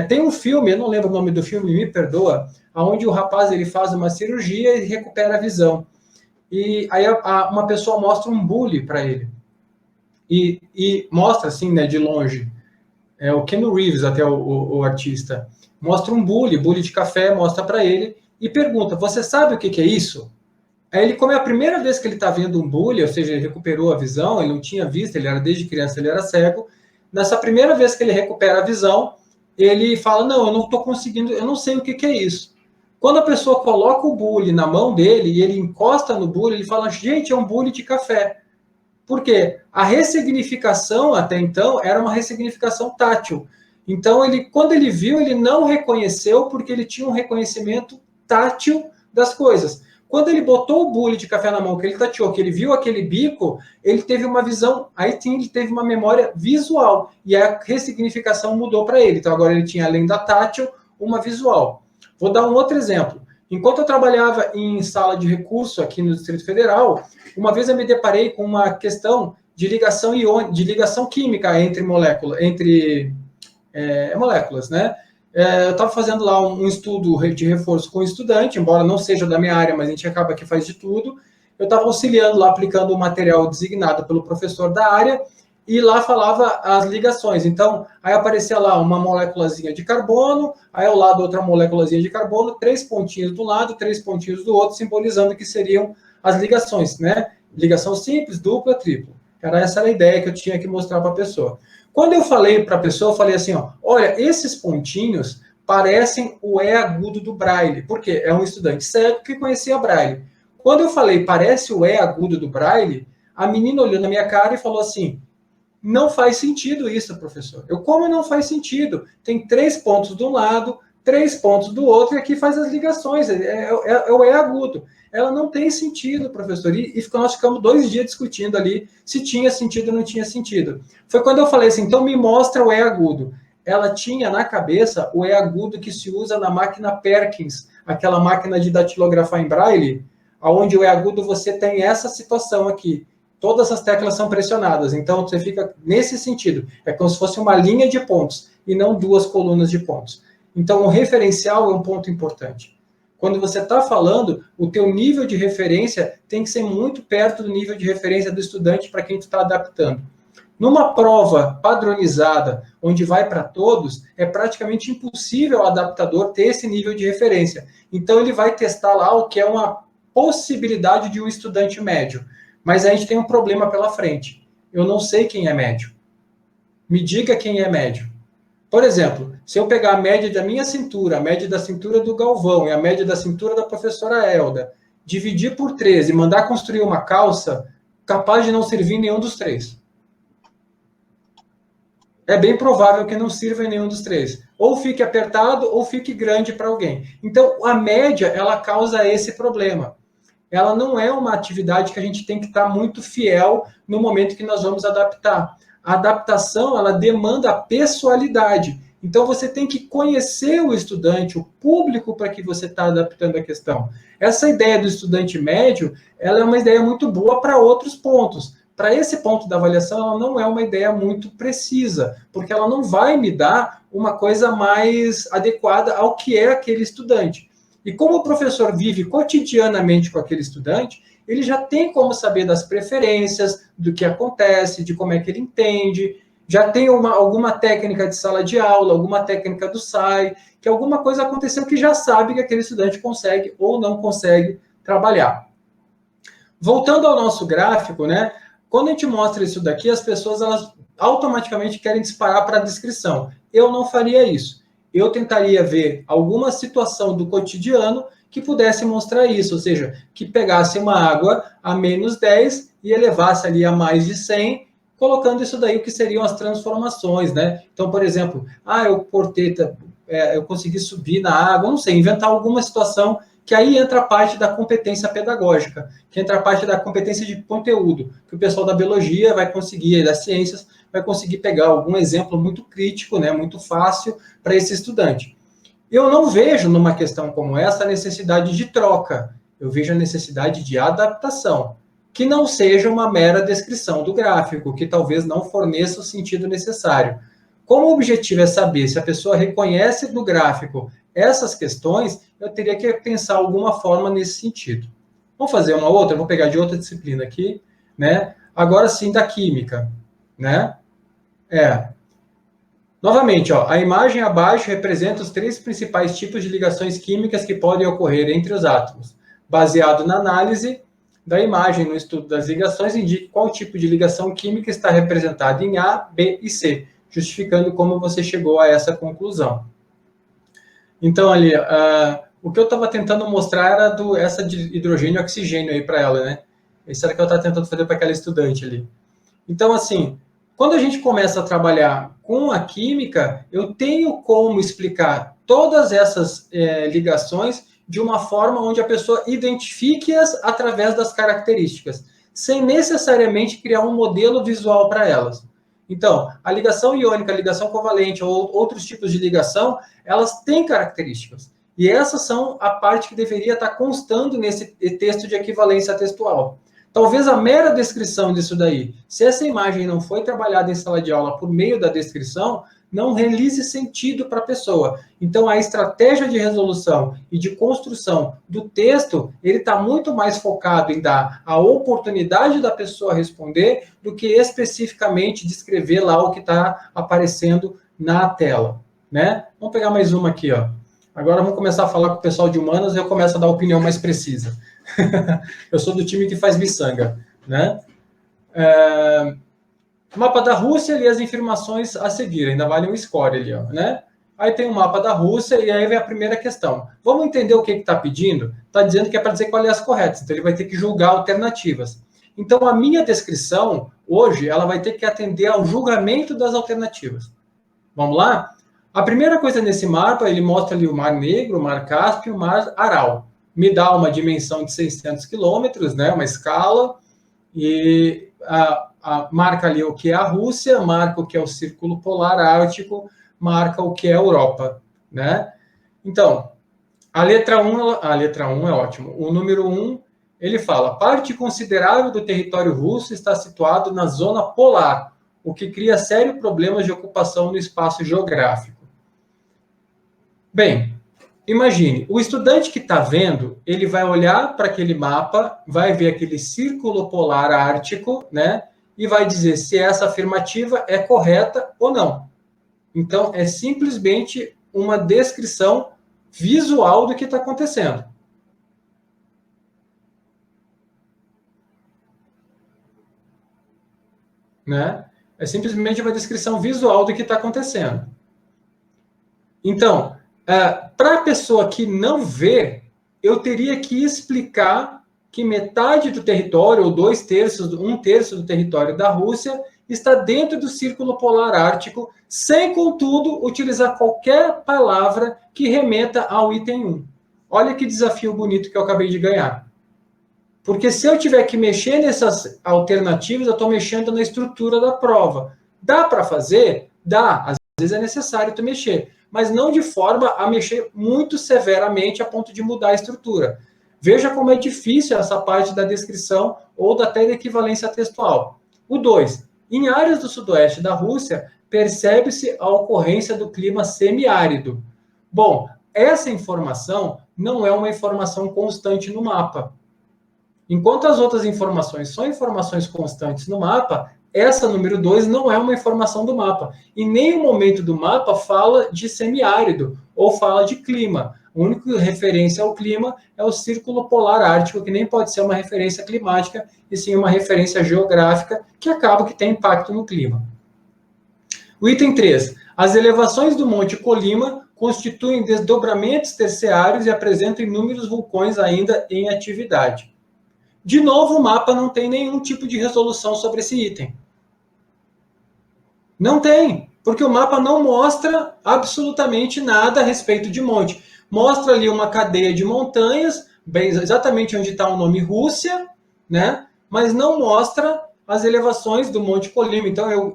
Tem um filme, eu não lembro o nome do filme, me perdoa, onde o rapaz ele faz uma cirurgia e recupera a visão. E aí uma pessoa mostra um bule para ele. E mostra assim, né, de longe. O Keanu Reeves, até o artista, mostra um bule de café, mostra para ele, e pergunta, você sabe o que é isso? Aí ele, como é a primeira vez que ele está vendo um bule, ou seja, ele recuperou a visão, ele não tinha visto, ele era desde criança, ele era cego. Nessa primeira vez que ele recupera a visão, ele fala, não, eu não estou conseguindo, eu não sei o que é isso. Quando a pessoa coloca o bule na mão dele e ele encosta no bule, ele fala, gente, é um bule de café. Por quê? A ressignificação até então era uma ressignificação tátil. Então, quando ele viu, ele não reconheceu porque ele tinha um reconhecimento tátil das coisas. Quando ele botou o bule de café na mão, que ele tateou, que ele viu aquele bico, ele teve uma visão, aí sim, ele teve uma memória visual, e a ressignificação mudou para ele. Então, agora ele tinha, além da tátil, uma visual. Vou dar um outro exemplo. Enquanto eu trabalhava em sala de recurso aqui no Distrito Federal, uma vez eu me deparei com uma questão de ligação química entre moléculas, moléculas, né? Eu estava fazendo lá um estudo de reforço com o estudante, embora não seja da minha área, mas a gente acaba que faz de tudo. Eu estava auxiliando lá, aplicando o material designado pelo professor da área, e lá falava as ligações. Então, aí aparecia lá uma moléculazinha de carbono, aí ao lado outra moléculazinha de carbono, 3 pontinhos do lado, 3 pontinhos do outro, simbolizando que seriam as ligações, né? Ligação simples, dupla, tripla. Essa era a ideia que eu tinha que mostrar para a pessoa. Quando eu falei para a pessoa, eu falei assim, ó, olha, esses pontinhos parecem o E agudo do Braille. Por quê? É um estudante cego que conhecia Braille. Quando eu falei, parece o E agudo do Braille, a menina olhou na minha cara e falou assim, não faz sentido isso, professor. Como não faz sentido? Tem 3 pontos de um lado, 3 pontos do outro, e aqui faz as ligações, é o E agudo. Ela não tem sentido, professor. E nós ficamos 2 dias discutindo ali se tinha sentido ou não tinha sentido. Foi quando eu falei assim, então me mostra o E agudo. Ela tinha na cabeça o E agudo que se usa na máquina Perkins, aquela máquina de datilografar em Braille, onde o E agudo você tem essa situação aqui. Todas as teclas são pressionadas, então você fica nesse sentido. É como se fosse uma linha de pontos, e não 2 colunas de pontos. Então, o referencial é um ponto importante. Quando você está falando, o teu nível de referência tem que ser muito perto do nível de referência do estudante para quem tu está adaptando. Numa prova padronizada, onde vai para todos, é praticamente impossível o adaptador ter esse nível de referência. Então, ele vai testar lá o que é uma possibilidade de um estudante médio, mas a gente tem um problema pela frente. Eu não sei quem é médio. Me diga quem é médio. Por exemplo, se eu pegar a média da minha cintura, a média da cintura do Galvão e a média da cintura da professora Elda, dividir por 3 e mandar construir uma calça, capaz de não servir nenhum dos 3. É bem provável que não sirva em nenhum dos 3. Ou fique apertado ou fique grande para alguém. Então, a média, ela causa esse problema. Ela não é uma atividade que a gente tem que estar muito fiel no momento que nós vamos adaptar. A adaptação, ela demanda a pessoalidade. Então, você tem que conhecer o estudante, o público para que você está adaptando a questão. Essa ideia do estudante médio, ela é uma ideia muito boa para outros pontos. Para esse ponto da avaliação, ela não é uma ideia muito precisa, porque ela não vai me dar uma coisa mais adequada ao que é aquele estudante. E como o professor vive cotidianamente com aquele estudante, ele já tem como saber das preferências, do que acontece, de como é que ele entende, já tem alguma técnica de sala de aula, alguma técnica do SAI, que alguma coisa aconteceu que já sabe que aquele estudante consegue ou não consegue trabalhar. Voltando ao nosso gráfico, né? Quando a gente mostra isso daqui, as pessoas elas automaticamente querem disparar para a descrição. Eu não faria isso. Eu tentaria ver alguma situação do cotidiano que pudesse mostrar isso, ou seja, que pegasse uma água a menos 10 e elevasse ali a mais de 100, colocando isso daí, o que seriam as transformações, né? Então, por exemplo, eu consegui subir na água, não sei, inventar alguma situação que aí entra a parte da competência pedagógica, que entra a parte da competência de conteúdo, que o pessoal da biologia vai conseguir, das ciências, vai conseguir pegar algum exemplo muito crítico, né, muito fácil para esse estudante. Eu não vejo numa questão como essa a necessidade de troca, eu vejo a necessidade de adaptação, que não seja uma mera descrição do gráfico, que talvez não forneça o sentido necessário. Como o objetivo é saber se a pessoa reconhece do gráfico essas questões, eu teria que pensar alguma forma nesse sentido. Vamos fazer uma outra? Eu vou pegar de outra disciplina aqui, né? Agora sim, da química, né? Novamente, ó, a imagem abaixo representa os 3 principais tipos de ligações químicas que podem ocorrer entre os átomos. Baseado na análise da imagem no estudo das ligações, indique qual tipo de ligação química está representada em A, B e C, justificando como você chegou a essa conclusão. Então, ali, o que eu estava tentando mostrar era essa de hidrogênio e oxigênio aí para ela, né? Isso era o que eu estava tentando fazer para aquela estudante ali. Então, assim, quando a gente começa a trabalhar com a química, eu tenho como explicar todas essas ligações de uma forma onde a pessoa identifique-as através das características, sem necessariamente criar um modelo visual para elas. Então, a ligação iônica, a ligação covalente ou outros tipos de ligação, elas têm características. E essas são a parte que deveria estar constando nesse texto de equivalência textual. Talvez a mera descrição disso daí, se essa imagem não foi trabalhada em sala de aula por meio da descrição, não realize sentido para a pessoa. Então, a estratégia de resolução e de construção do texto, ele está muito mais focado em dar a oportunidade da pessoa responder do que especificamente descrever lá o que está aparecendo na tela, né? Vamos pegar mais uma aqui, ó. Agora vamos começar a falar com o pessoal de humanas e eu começo a dar a opinião mais precisa. Eu sou do time que faz miçanga, né? Mapa da Rússia e as informações a seguir, ainda vale um score ali, ó, né? Aí tem o mapa da Rússia e aí vem a primeira questão. Vamos entender o que está pedindo? Está dizendo que é para dizer qual é as corretas, então ele vai ter que julgar alternativas. Então a minha descrição, hoje, ela vai ter que atender ao julgamento das alternativas. Vamos lá? A primeira coisa nesse mapa, ele mostra ali o Mar Negro, o Mar Cáspio e o Mar Aral. Me dá uma dimensão de 600 quilômetros, né? Uma escala, e marca ali o que é a Rússia, marca o que é o Círculo Polar Ártico, marca o que é a Europa, né? Então, a letra 1 é ótimo. O número 1, ele fala, parte considerável do território russo está situado na zona polar, o que cria sérios problemas de ocupação no espaço geográfico. Bem, imagine, o estudante que está vendo, ele vai olhar para aquele mapa, vai ver aquele círculo polar ártico, né? E vai dizer se essa afirmativa é correta ou não. Então, é simplesmente uma descrição visual do que está acontecendo. né? É simplesmente uma descrição visual do que está acontecendo. Então, para a pessoa que não vê, eu teria que explicar que metade do território, ou 2/3, 1/3 do território da Rússia está dentro do Círculo Polar Ártico, sem, contudo, utilizar qualquer palavra que remeta ao item 1. Olha que desafio bonito que eu acabei de ganhar. Porque se eu tiver que mexer nessas alternativas, eu estou mexendo na estrutura da prova. Dá para fazer? Dá. Às vezes é necessário tu mexer. Mas não de forma a mexer muito severamente a ponto de mudar a estrutura. Veja como é difícil essa parte da descrição ou até da equivalência textual. O 2. Em áreas do sudoeste da Rússia, percebe-se a ocorrência do clima semiárido. Bom, essa informação não é uma informação constante no mapa. Enquanto as outras informações são informações constantes no mapa, essa número 2 não é uma informação do mapa. Em nenhum momento do mapa fala de semiárido ou fala de clima. A única referência ao clima é o Círculo Polar Ártico, que nem pode ser uma referência climática, e sim uma referência geográfica, que acaba que tem impacto no clima. O item 3. As elevações do Monte Colima constituem desdobramentos terciários e apresentam inúmeros vulcões ainda em atividade. De novo, o mapa não tem nenhum tipo de resolução sobre esse item. Não tem, porque o mapa não mostra absolutamente nada a respeito de monte. Mostra ali uma cadeia de montanhas, bem exatamente onde está o nome Rússia, né? Mas não mostra as elevações do Monte Colima. Então,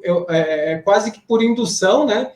quase que por indução, né?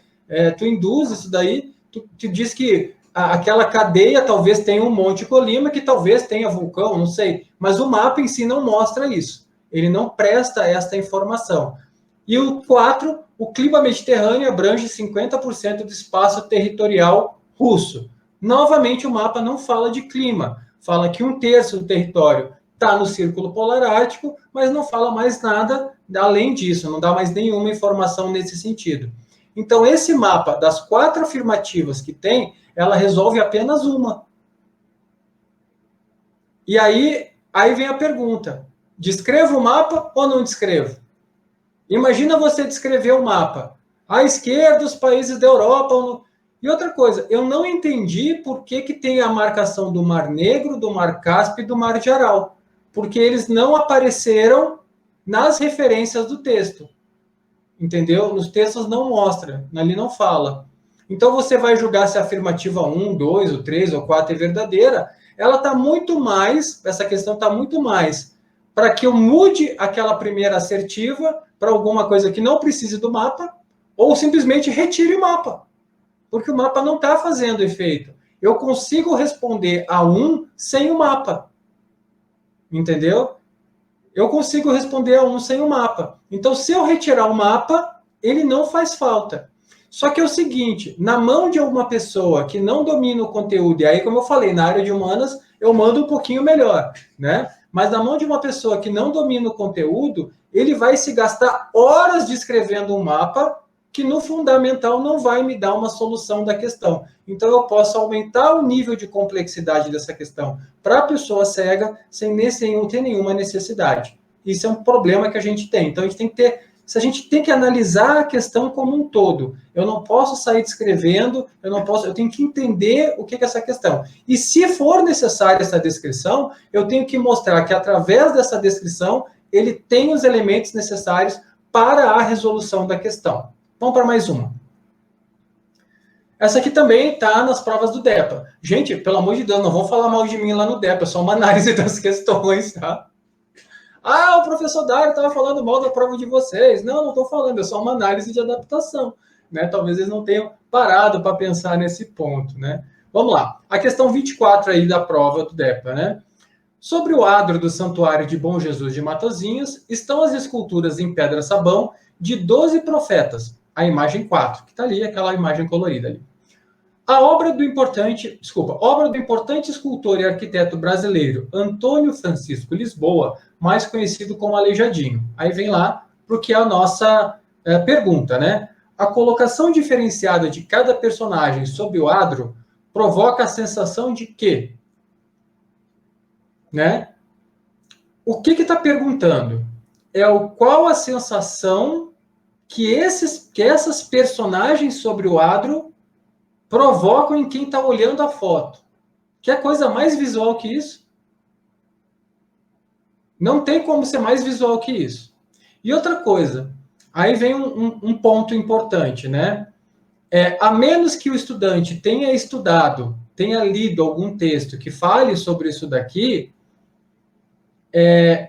Tu induz isso daí, tu diz que aquela cadeia talvez tenha um Monte Colima, que talvez tenha vulcão, não sei. Mas o mapa em si não mostra isso. Ele não presta esta informação. E o 4, o clima mediterrâneo abrange 50% do espaço territorial russo. Novamente, o mapa não fala de clima. Fala que 1/3 do território está no Círculo Polar Ártico, mas não fala mais nada além disso. Não dá mais nenhuma informação nesse sentido. Então, esse mapa, das 4 afirmativas que tem, ela resolve apenas uma. E aí vem a pergunta: descrevo o mapa ou não descrevo? Imagina você descrever o mapa. À esquerda, os países da Europa. E outra coisa, eu não entendi por que tem a marcação do Mar Negro, do Mar Cáspio e do Mar de Aral. Porque eles não apareceram nas referências do texto. Entendeu? Nos textos não mostra, ali não fala. Então você vai julgar se a afirmativa 1, 2, ou 3, ou 4 é verdadeira. Ela está muito mais, essa questão está muito mais para que eu mude aquela primeira assertiva para alguma coisa que não precise do mapa, ou simplesmente retire o mapa. Porque o mapa não está fazendo efeito. Eu consigo responder a 1 sem o mapa. Entendeu? Eu consigo responder a 1 sem o mapa. Então, se eu retirar o mapa, ele não faz falta. Só que é o seguinte, na mão de uma pessoa que não domina o conteúdo, e aí, como eu falei, na área de humanas, eu mando um pouquinho melhor, né? Mas na mão de uma pessoa que não domina o conteúdo, ele vai se gastar horas descrevendo um mapa que no fundamental não vai me dar uma solução da questão. Então, eu posso aumentar o nível de complexidade dessa questão para a pessoa cega sem ter nenhuma necessidade. Isso é um problema que a gente tem. Então, a gente tem que analisar a questão como um todo. Eu não posso sair descrevendo, eu tenho que entender o que é essa questão. E se for necessária essa descrição, eu tenho que mostrar que através dessa descrição, ele tem os elementos necessários para a resolução da questão. Vamos para mais uma. Essa aqui também está nas provas do DEPA. Gente, pelo amor de Deus, não vão falar mal de mim lá no DEPA, é só uma análise das questões, tá? Ah, o professor Dário estava falando mal da prova de vocês. Não estou falando, é só uma análise de adaptação, né? Talvez eles não tenham parado para pensar nesse ponto, né? Vamos lá. A questão 24 aí da prova do DEPA, né? Sobre o adro do Santuário de Bom Jesus de Matozinhos estão as esculturas em pedra-sabão de 12 profetas. A imagem 4, que está ali, aquela imagem colorida ali. A obra do importante escultor e arquiteto brasileiro Antônio Francisco Lisboa, mais conhecido como Aleijadinho. Aí vem lá para o que é a nossa pergunta, né? A colocação diferenciada de cada personagem sob o adro provoca a sensação de que, né? O que está perguntando? qual a sensação que essas personagens sobre o adro provocam em quem está olhando a foto. Que é coisa mais visual que isso? Não tem como ser mais visual que isso. E outra coisa, aí vem um ponto importante, né? A menos que o estudante tenha estudado, tenha lido algum texto que fale sobre isso daqui,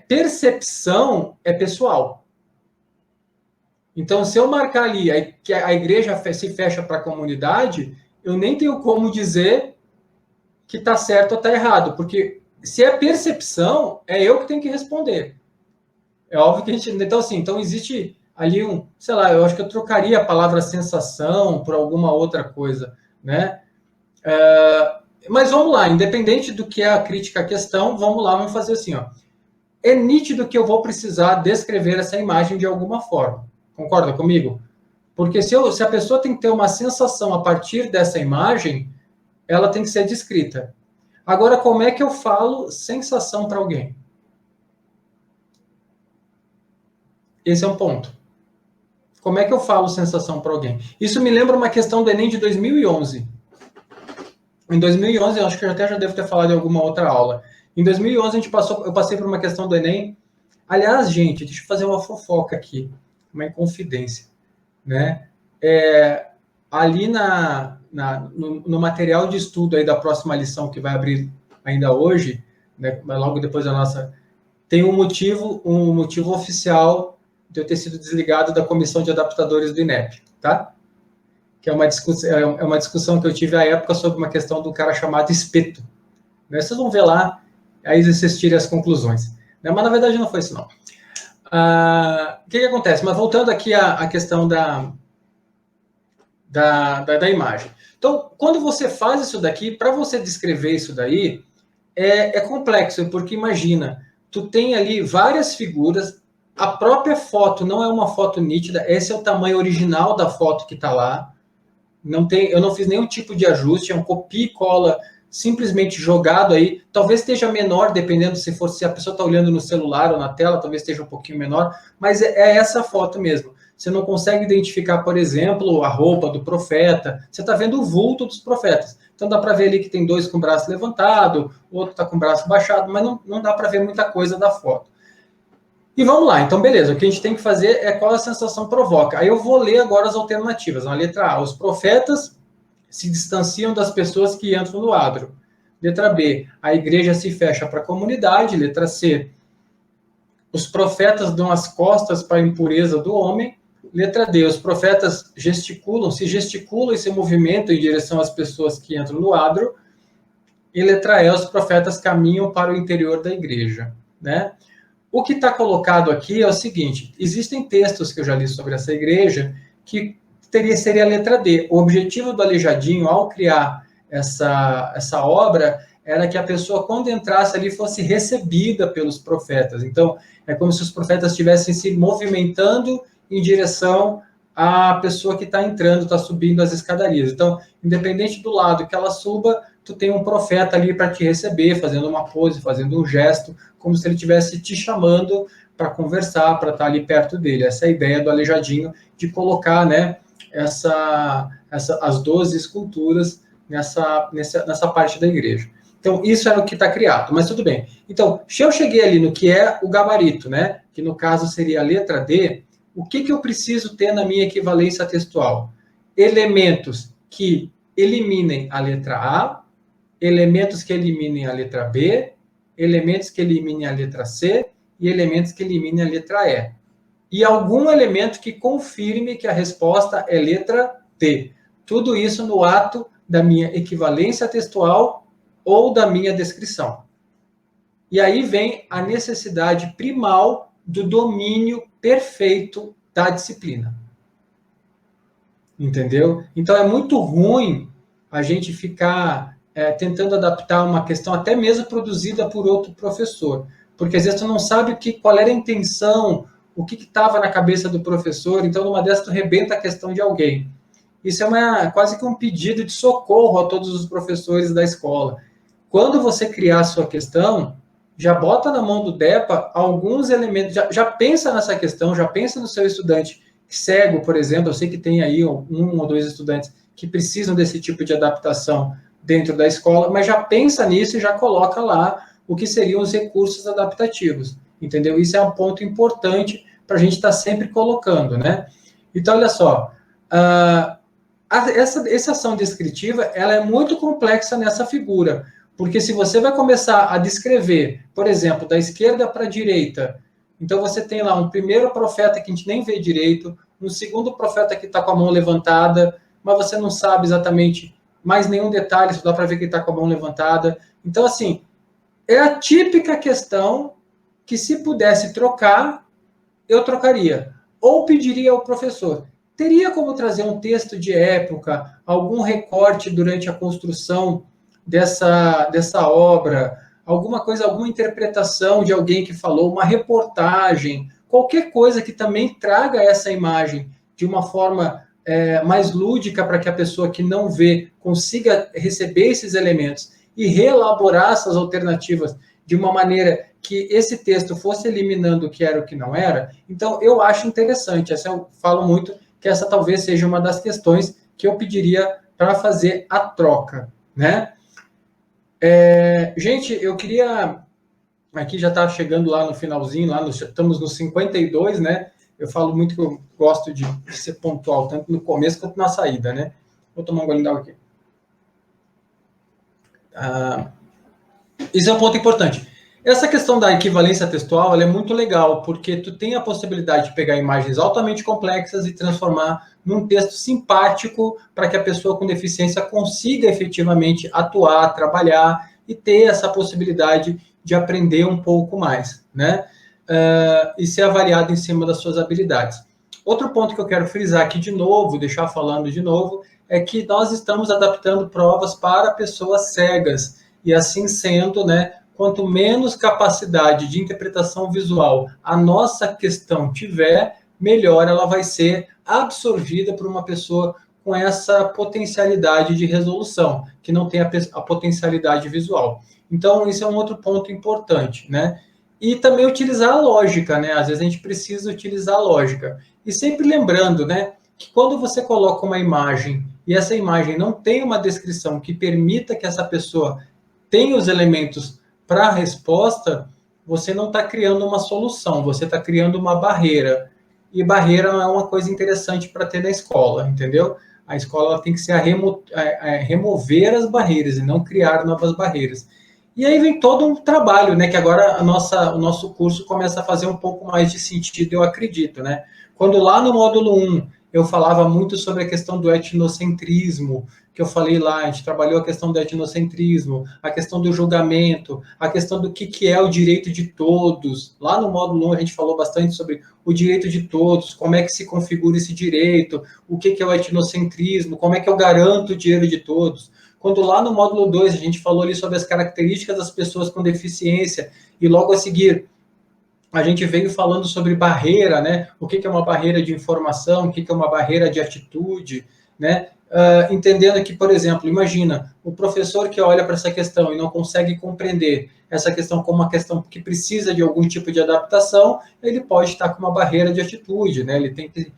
percepção é pessoal. Então, se eu marcar ali que a igreja se fecha para a comunidade, eu nem tenho como dizer que está certo ou está errado, porque se é percepção, é eu que tenho que responder. É óbvio que a gente... Então, assim, existe ali sei lá, eu acho que eu trocaria a palavra sensação por alguma outra coisa, né? Mas vamos lá, independente do que é a crítica à questão, vamos fazer assim, ó. É nítido que eu vou precisar descrever essa imagem de alguma forma. Concorda comigo? Porque se a pessoa tem que ter uma sensação a partir dessa imagem, ela tem que ser descrita. Agora, como é que eu falo sensação para alguém? Esse é um ponto. Como é que eu falo sensação para alguém? Isso me lembra uma questão do Enem de 2011. Em 2011, eu acho que eu até já devo ter falado em alguma outra aula. Em 2011, eu passei por uma questão do Enem. Aliás, gente, deixa eu fazer uma fofoca aqui, uma inconfidência, né? Ali no material de estudo aí da próxima lição que vai abrir ainda hoje, né, logo depois da nossa, tem um motivo oficial de eu ter sido desligado da comissão de adaptadores do INEP, tá? Que é uma discussão que eu tive à época sobre uma questão do cara chamado Espeto. Né? Vocês vão ver lá, aí vocês tirem as conclusões. Né? Mas na verdade não foi isso, não. O que acontece? Mas voltando aqui à questão da imagem. Então, quando você faz isso daqui, para você descrever isso daí, é complexo, porque imagina, tu tem ali várias figuras, a própria foto não é uma foto nítida, esse é o tamanho original da foto que está lá, eu não fiz nenhum tipo de ajuste, é um copia e cola simplesmente jogado aí, talvez esteja menor, dependendo se a pessoa está olhando no celular ou na tela, talvez esteja um pouquinho menor, mas é essa foto mesmo. Você não consegue identificar, por exemplo, a roupa do profeta, você está vendo o vulto dos profetas. Então dá para ver ali que tem dois com o braço levantado, o outro está com o braço baixado, mas não dá para ver muita coisa da foto. E vamos lá, então beleza, o que a gente tem que fazer é qual a sensação provoca. Aí eu vou ler agora as alternativas. Na letra A, os profetas se distanciam das pessoas que entram no adro. Letra B, a igreja se fecha para a comunidade. Letra C, os profetas dão as costas para a impureza do homem. Letra D, os profetas gesticulam e se movimentam em direção às pessoas que entram no adro. E letra E, os profetas caminham para o interior da igreja, né? O que está colocado aqui é o seguinte, existem textos que eu já li sobre essa igreja que seria a letra D. O objetivo do Aleijadinho, ao criar essa obra, era que a pessoa, quando entrasse ali, fosse recebida pelos profetas. Então, é como se os profetas estivessem se movimentando em direção à pessoa que está entrando, está subindo as escadarias. Então, independente do lado que ela suba, tu tem um profeta ali para te receber, fazendo uma pose, fazendo um gesto, como se ele estivesse te chamando para conversar, para estar ali perto dele. Essa é a ideia do Aleijadinho, de colocar, né, as 12 esculturas nessa parte da igreja. Então, isso era o que está criado, mas tudo bem. Então, se eu cheguei ali no que é o gabarito, né, que no caso seria a letra D, o que eu preciso ter na minha equivalência textual? Elementos que eliminem a letra A, elementos que eliminem a letra B, elementos que eliminem a letra C e elementos que eliminem a letra E. E algum elemento que confirme que a resposta é letra D. Tudo isso no ato da minha equivalência textual ou da minha descrição. E aí vem a necessidade primal do domínio perfeito da disciplina. Entendeu? Então é muito ruim a gente ficar tentando adaptar uma questão até mesmo produzida por outro professor. Porque às vezes tu não sabe qual era a intenção, o que estava na cabeça do professor, então numa dessas tu rebenta a questão de alguém. Isso é quase que um pedido de socorro a todos os professores da escola. Quando você criar a sua questão, já bota na mão do DEPA alguns elementos, já pensa nessa questão, já pensa no seu estudante cego, por exemplo. Eu sei que tem aí um ou dois estudantes que precisam desse tipo de adaptação dentro da escola, mas já pensa nisso e já coloca lá o que seriam os recursos adaptativos, entendeu? Isso é um ponto importante para a gente estar sempre colocando, né? Então, olha só, essa ação descritiva, ela é muito complexa nessa figura, porque se você vai começar a descrever, por exemplo, da esquerda para a direita, então você tem lá um primeiro profeta que a gente nem vê direito, um segundo profeta que está com a mão levantada, mas você não sabe exatamente mais nenhum detalhe, só dá para ver que ele está com a mão levantada. Então, assim, é a típica questão que, se pudesse trocar, eu trocaria. Ou pediria ao professor. Teria como trazer um texto de época, algum recorte durante a construção dessa obra, alguma coisa, alguma interpretação de alguém que falou, uma reportagem, qualquer coisa que também traga essa imagem de uma forma mais lúdica, para que a pessoa que não vê consiga receber esses elementos e reelaborar essas alternativas de uma maneira que esse texto fosse eliminando o que era o que não era. Então, eu acho interessante. Eu falo muito que essa talvez seja uma das questões que eu pediria para fazer a troca, né? Gente, eu queria... Aqui já está chegando lá no finalzinho, estamos no 52, né? Eu falo muito que eu gosto de ser pontual, tanto no começo quanto na saída, né? Vou tomar um golinho d'água aqui. Isso é um ponto importante. Essa questão da equivalência textual, ela é muito legal, porque tu tem a possibilidade de pegar imagens altamente complexas e transformar num texto simpático para que a pessoa com deficiência consiga efetivamente atuar, trabalhar e ter essa possibilidade de aprender um pouco mais, né? E ser avaliado em cima das suas habilidades. Outro ponto que eu quero frisar aqui de novo, deixar falando de novo, é que nós estamos adaptando provas para pessoas cegas. E assim sendo, né, quanto menos capacidade de interpretação visual a nossa questão tiver, melhor ela vai ser absorvida por uma pessoa com essa potencialidade de resolução, que não tem a potencialidade visual. Então, isso é um outro ponto importante, né? E também utilizar a lógica, né? Às vezes a gente precisa utilizar a lógica. E sempre lembrando, né, que quando você coloca uma imagem e essa imagem não tem uma descrição que permita que essa pessoa tenha os elementos para a resposta, você não está criando uma solução, você está criando uma barreira. E barreira não é uma coisa interessante para ter na escola, entendeu? A escola ela tem que ser remover as barreiras e não criar novas barreiras. E aí vem todo um trabalho, né? Que agora o nosso curso começa a fazer um pouco mais de sentido, eu acredito, né? Quando lá no módulo 1 eu falava muito sobre a questão do etnocentrismo, que eu falei lá, a gente trabalhou a questão do etnocentrismo, a questão do julgamento, a questão do que é o direito de todos. Lá no módulo 1 a gente falou bastante sobre o direito de todos, como é que se configura esse direito, o que é o etnocentrismo, como é que eu garanto o direito de todos. Quando lá no módulo 2 a gente falou ali sobre as características das pessoas com deficiência, e logo a seguir a gente veio falando sobre barreira, né? O que é uma barreira de informação, o que é uma barreira de atitude, né? Entendendo que, por exemplo, imagina, o professor que olha para essa questão e não consegue compreender essa questão como uma questão que precisa de algum tipo de adaptação, ele pode estar com uma barreira de atitude, né? Ele tem que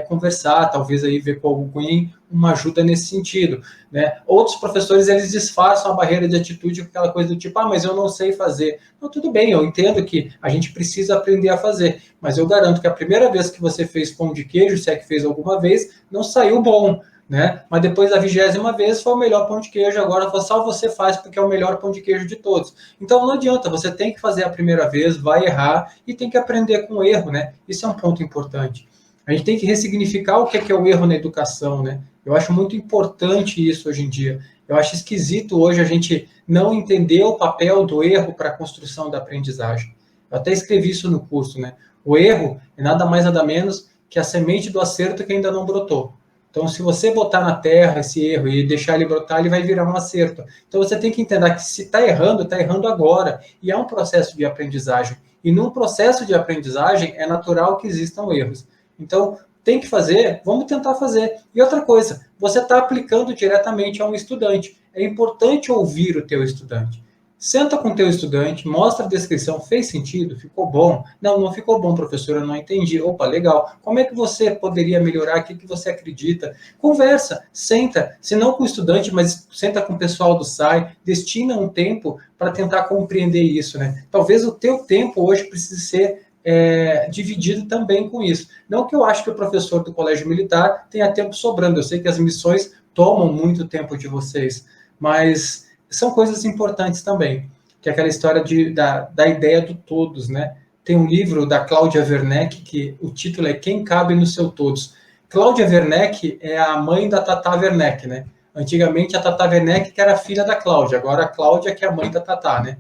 conversar, talvez aí ver com alguém uma ajuda nesse sentido, né? Outros professores, eles disfarçam a barreira de atitude com aquela coisa do tipo, mas eu não sei fazer. Não, tudo bem, eu entendo que a gente precisa aprender a fazer, mas eu garanto que a primeira vez que você fez pão de queijo, se é que fez alguma vez, não saiu bom, né? Mas depois da 20ª vez foi o melhor pão de queijo, agora só você faz porque é o melhor pão de queijo de todos. Então não adianta, você tem que fazer a primeira vez, vai errar e tem que aprender com o erro, né? Isso é um ponto importante. A gente tem que ressignificar o que é o erro na educação, né? Eu acho muito importante isso hoje em dia. Eu acho esquisito hoje a gente não entender o papel do erro para a construção da aprendizagem. Eu até escrevi isso no curso, né? O erro é nada mais nada menos que a semente do acerto que ainda não brotou. Então, se você botar na terra esse erro e deixar ele brotar, ele vai virar um acerto. Então, você tem que entender que se está errando agora. E é um processo de aprendizagem. E num processo de aprendizagem, é natural que existam erros. Então, tem que fazer, vamos tentar fazer. E outra coisa, você está aplicando diretamente a um estudante. É importante ouvir o teu estudante. Senta com o teu estudante, mostra a descrição, fez sentido? Ficou bom? Não, não ficou bom, professor, eu não entendi. Opa, legal. Como é que você poderia melhorar? O que você acredita? Conversa, senta, se não com o estudante, mas senta com o pessoal do SAI, destina um tempo para tentar compreender isso, né? Talvez o teu tempo hoje precise ser dividido também com isso. Não que eu acho que o professor do colégio militar tenha tempo sobrando, eu sei que as missões tomam muito tempo de vocês, mas são coisas importantes também, que é aquela história da ideia do todos, né? Tem um livro da Cláudia Werneck, que o título é Quem Cabe no Seu Todos. Cláudia Werneck é a mãe da Tata Werneck, né? Antigamente a Tata Werneck que era a filha da Cláudia, agora a Cláudia que é a mãe da Tata, né?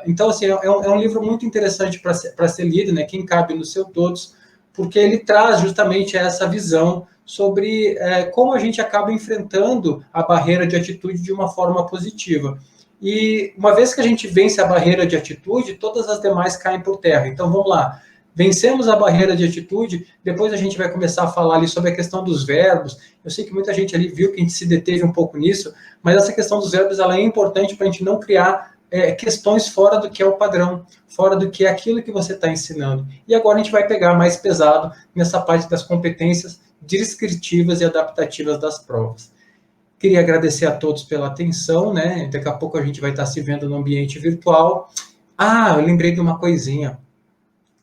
Então, assim, é um livro muito interessante para ser lido, né? Quem Cabe no Seu Todos, porque ele traz justamente essa visão sobre como a gente acaba enfrentando a barreira de atitude de uma forma positiva. E uma vez que a gente vence a barreira de atitude, todas as demais caem por terra. Então, vamos lá. Vencemos a barreira de atitude, depois a gente vai começar a falar ali sobre a questão dos verbos. Eu sei que muita gente ali viu que a gente se deteve um pouco nisso, mas essa questão dos verbos ela é importante para a gente não criar questões fora do que é o padrão, fora do que é aquilo que você está ensinando. E agora a gente vai pegar mais pesado nessa parte das competências descritivas e adaptativas das provas. Queria agradecer a todos pela atenção, né? Daqui a pouco a gente vai estar se vendo no ambiente virtual. Eu lembrei de uma coisinha.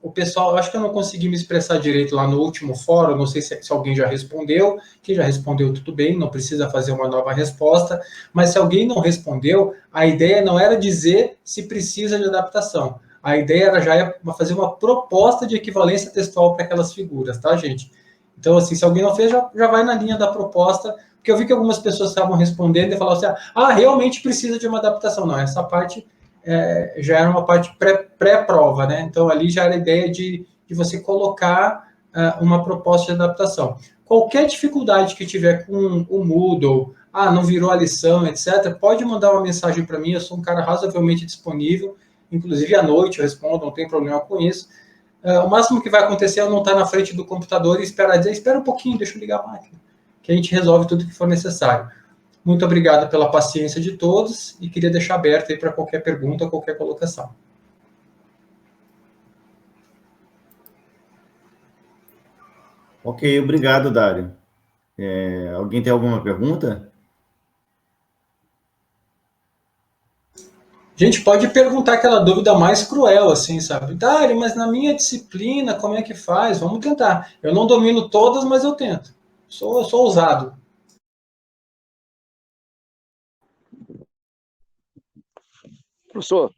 O pessoal, eu acho que eu não consegui me expressar direito lá no último fórum, não sei se alguém já respondeu, quem já respondeu tudo bem, não precisa fazer uma nova resposta, mas se alguém não respondeu, a ideia não era dizer se precisa de adaptação, a ideia era já fazer uma proposta de equivalência textual para aquelas figuras, tá, gente? Então, assim, se alguém não fez, já vai na linha da proposta, porque eu vi que algumas pessoas estavam respondendo e falavam assim, realmente precisa de uma adaptação. Não, essa parte já era uma parte pré-prova, né? Então, ali já era a ideia de você colocar uma proposta de adaptação. Qualquer dificuldade que tiver com o Moodle, não virou a lição, etc., pode mandar uma mensagem para mim, eu sou um cara razoavelmente disponível, inclusive à noite eu respondo, não tem problema com isso. O máximo que vai acontecer é eu não estar na frente do computador e espera um pouquinho, deixa eu ligar a máquina, que a gente resolve tudo que for necessário. Muito obrigado pela paciência de todos e queria deixar aberto aí para qualquer pergunta, qualquer colocação. Ok, obrigado, Dário. Alguém tem alguma pergunta? A gente pode perguntar aquela dúvida mais cruel, assim, sabe? Dário, mas na minha disciplina, como é que faz? Vamos tentar. Eu não domino todas, mas eu tento. Eu sou ousado. Professor,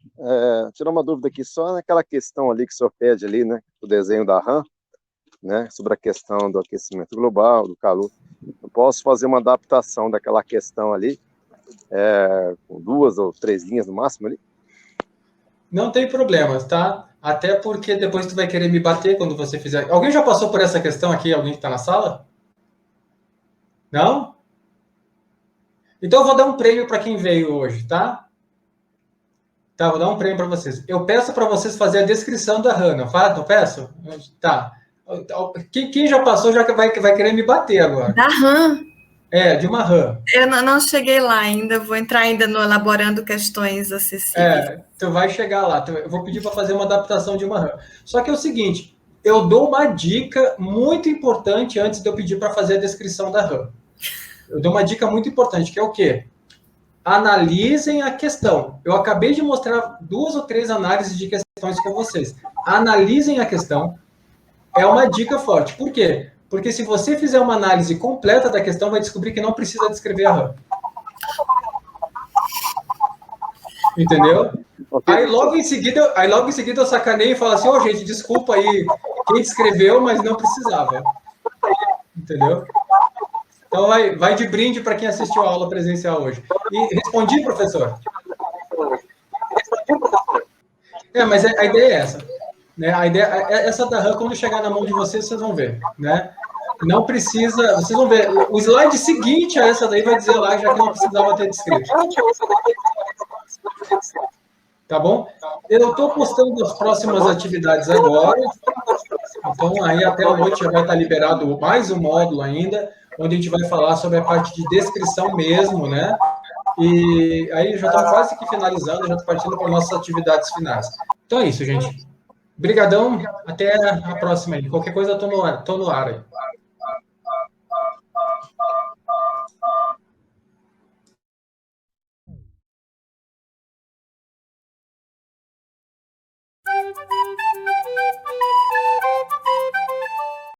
tirar uma dúvida aqui só naquela questão ali que o senhor pede ali, né, o desenho da RAM, né, sobre a questão do aquecimento global, do calor. Eu posso fazer uma adaptação daquela questão ali, com 2 ou 3 linhas no máximo ali? Não tem problema, tá? Até porque depois tu vai querer me bater quando você fizer. Alguém já passou por essa questão aqui? Alguém que está na sala? Não? Então eu vou dar um prêmio para quem veio hoje, tá? Tá, vou dar um prêmio para vocês. Eu peço para vocês fazer a descrição da RAM, não peço? Tá. Quem já passou já vai querer me bater agora. Da RAM? De uma RAM. Eu não cheguei lá ainda, vou entrar ainda no elaborando questões acessíveis. Tu vai chegar lá. Eu vou pedir para fazer uma adaptação de uma RAM. Só que é o seguinte, eu dou uma dica muito importante antes de eu pedir para fazer a descrição da RAM. Eu dou uma dica muito importante, que é o quê? Analisem a questão. Eu acabei de mostrar 2 ou 3 análises de questões com vocês. Analisem a questão. É uma dica forte. Por quê? Porque se você fizer uma análise completa da questão, vai descobrir que não precisa descrever a RAM. Entendeu? Okay. Aí logo em seguida eu sacaneio e falo assim, gente, desculpa aí quem descreveu, mas não precisava. Entendeu? Então vai de brinde para quem assistiu a aula presencial hoje. E respondi, professor? Mas a ideia é essa. Né? A ideia, essa da RAM, quando chegar na mão de vocês vão ver. Né? Não precisa... Vocês vão ver. O slide seguinte a essa daí vai dizer lá, já que não precisava ter descrito. Tá bom? Eu estou postando as próximas atividades agora. Então, aí até a noite já vai estar liberado mais um módulo ainda, onde a gente vai falar sobre a parte de descrição mesmo, né? E aí já estamos quase que finalizando, já estou partindo para nossas atividades finais. Então é isso, gente. Obrigadão, até a próxima aí. Qualquer coisa eu estou no ar aí.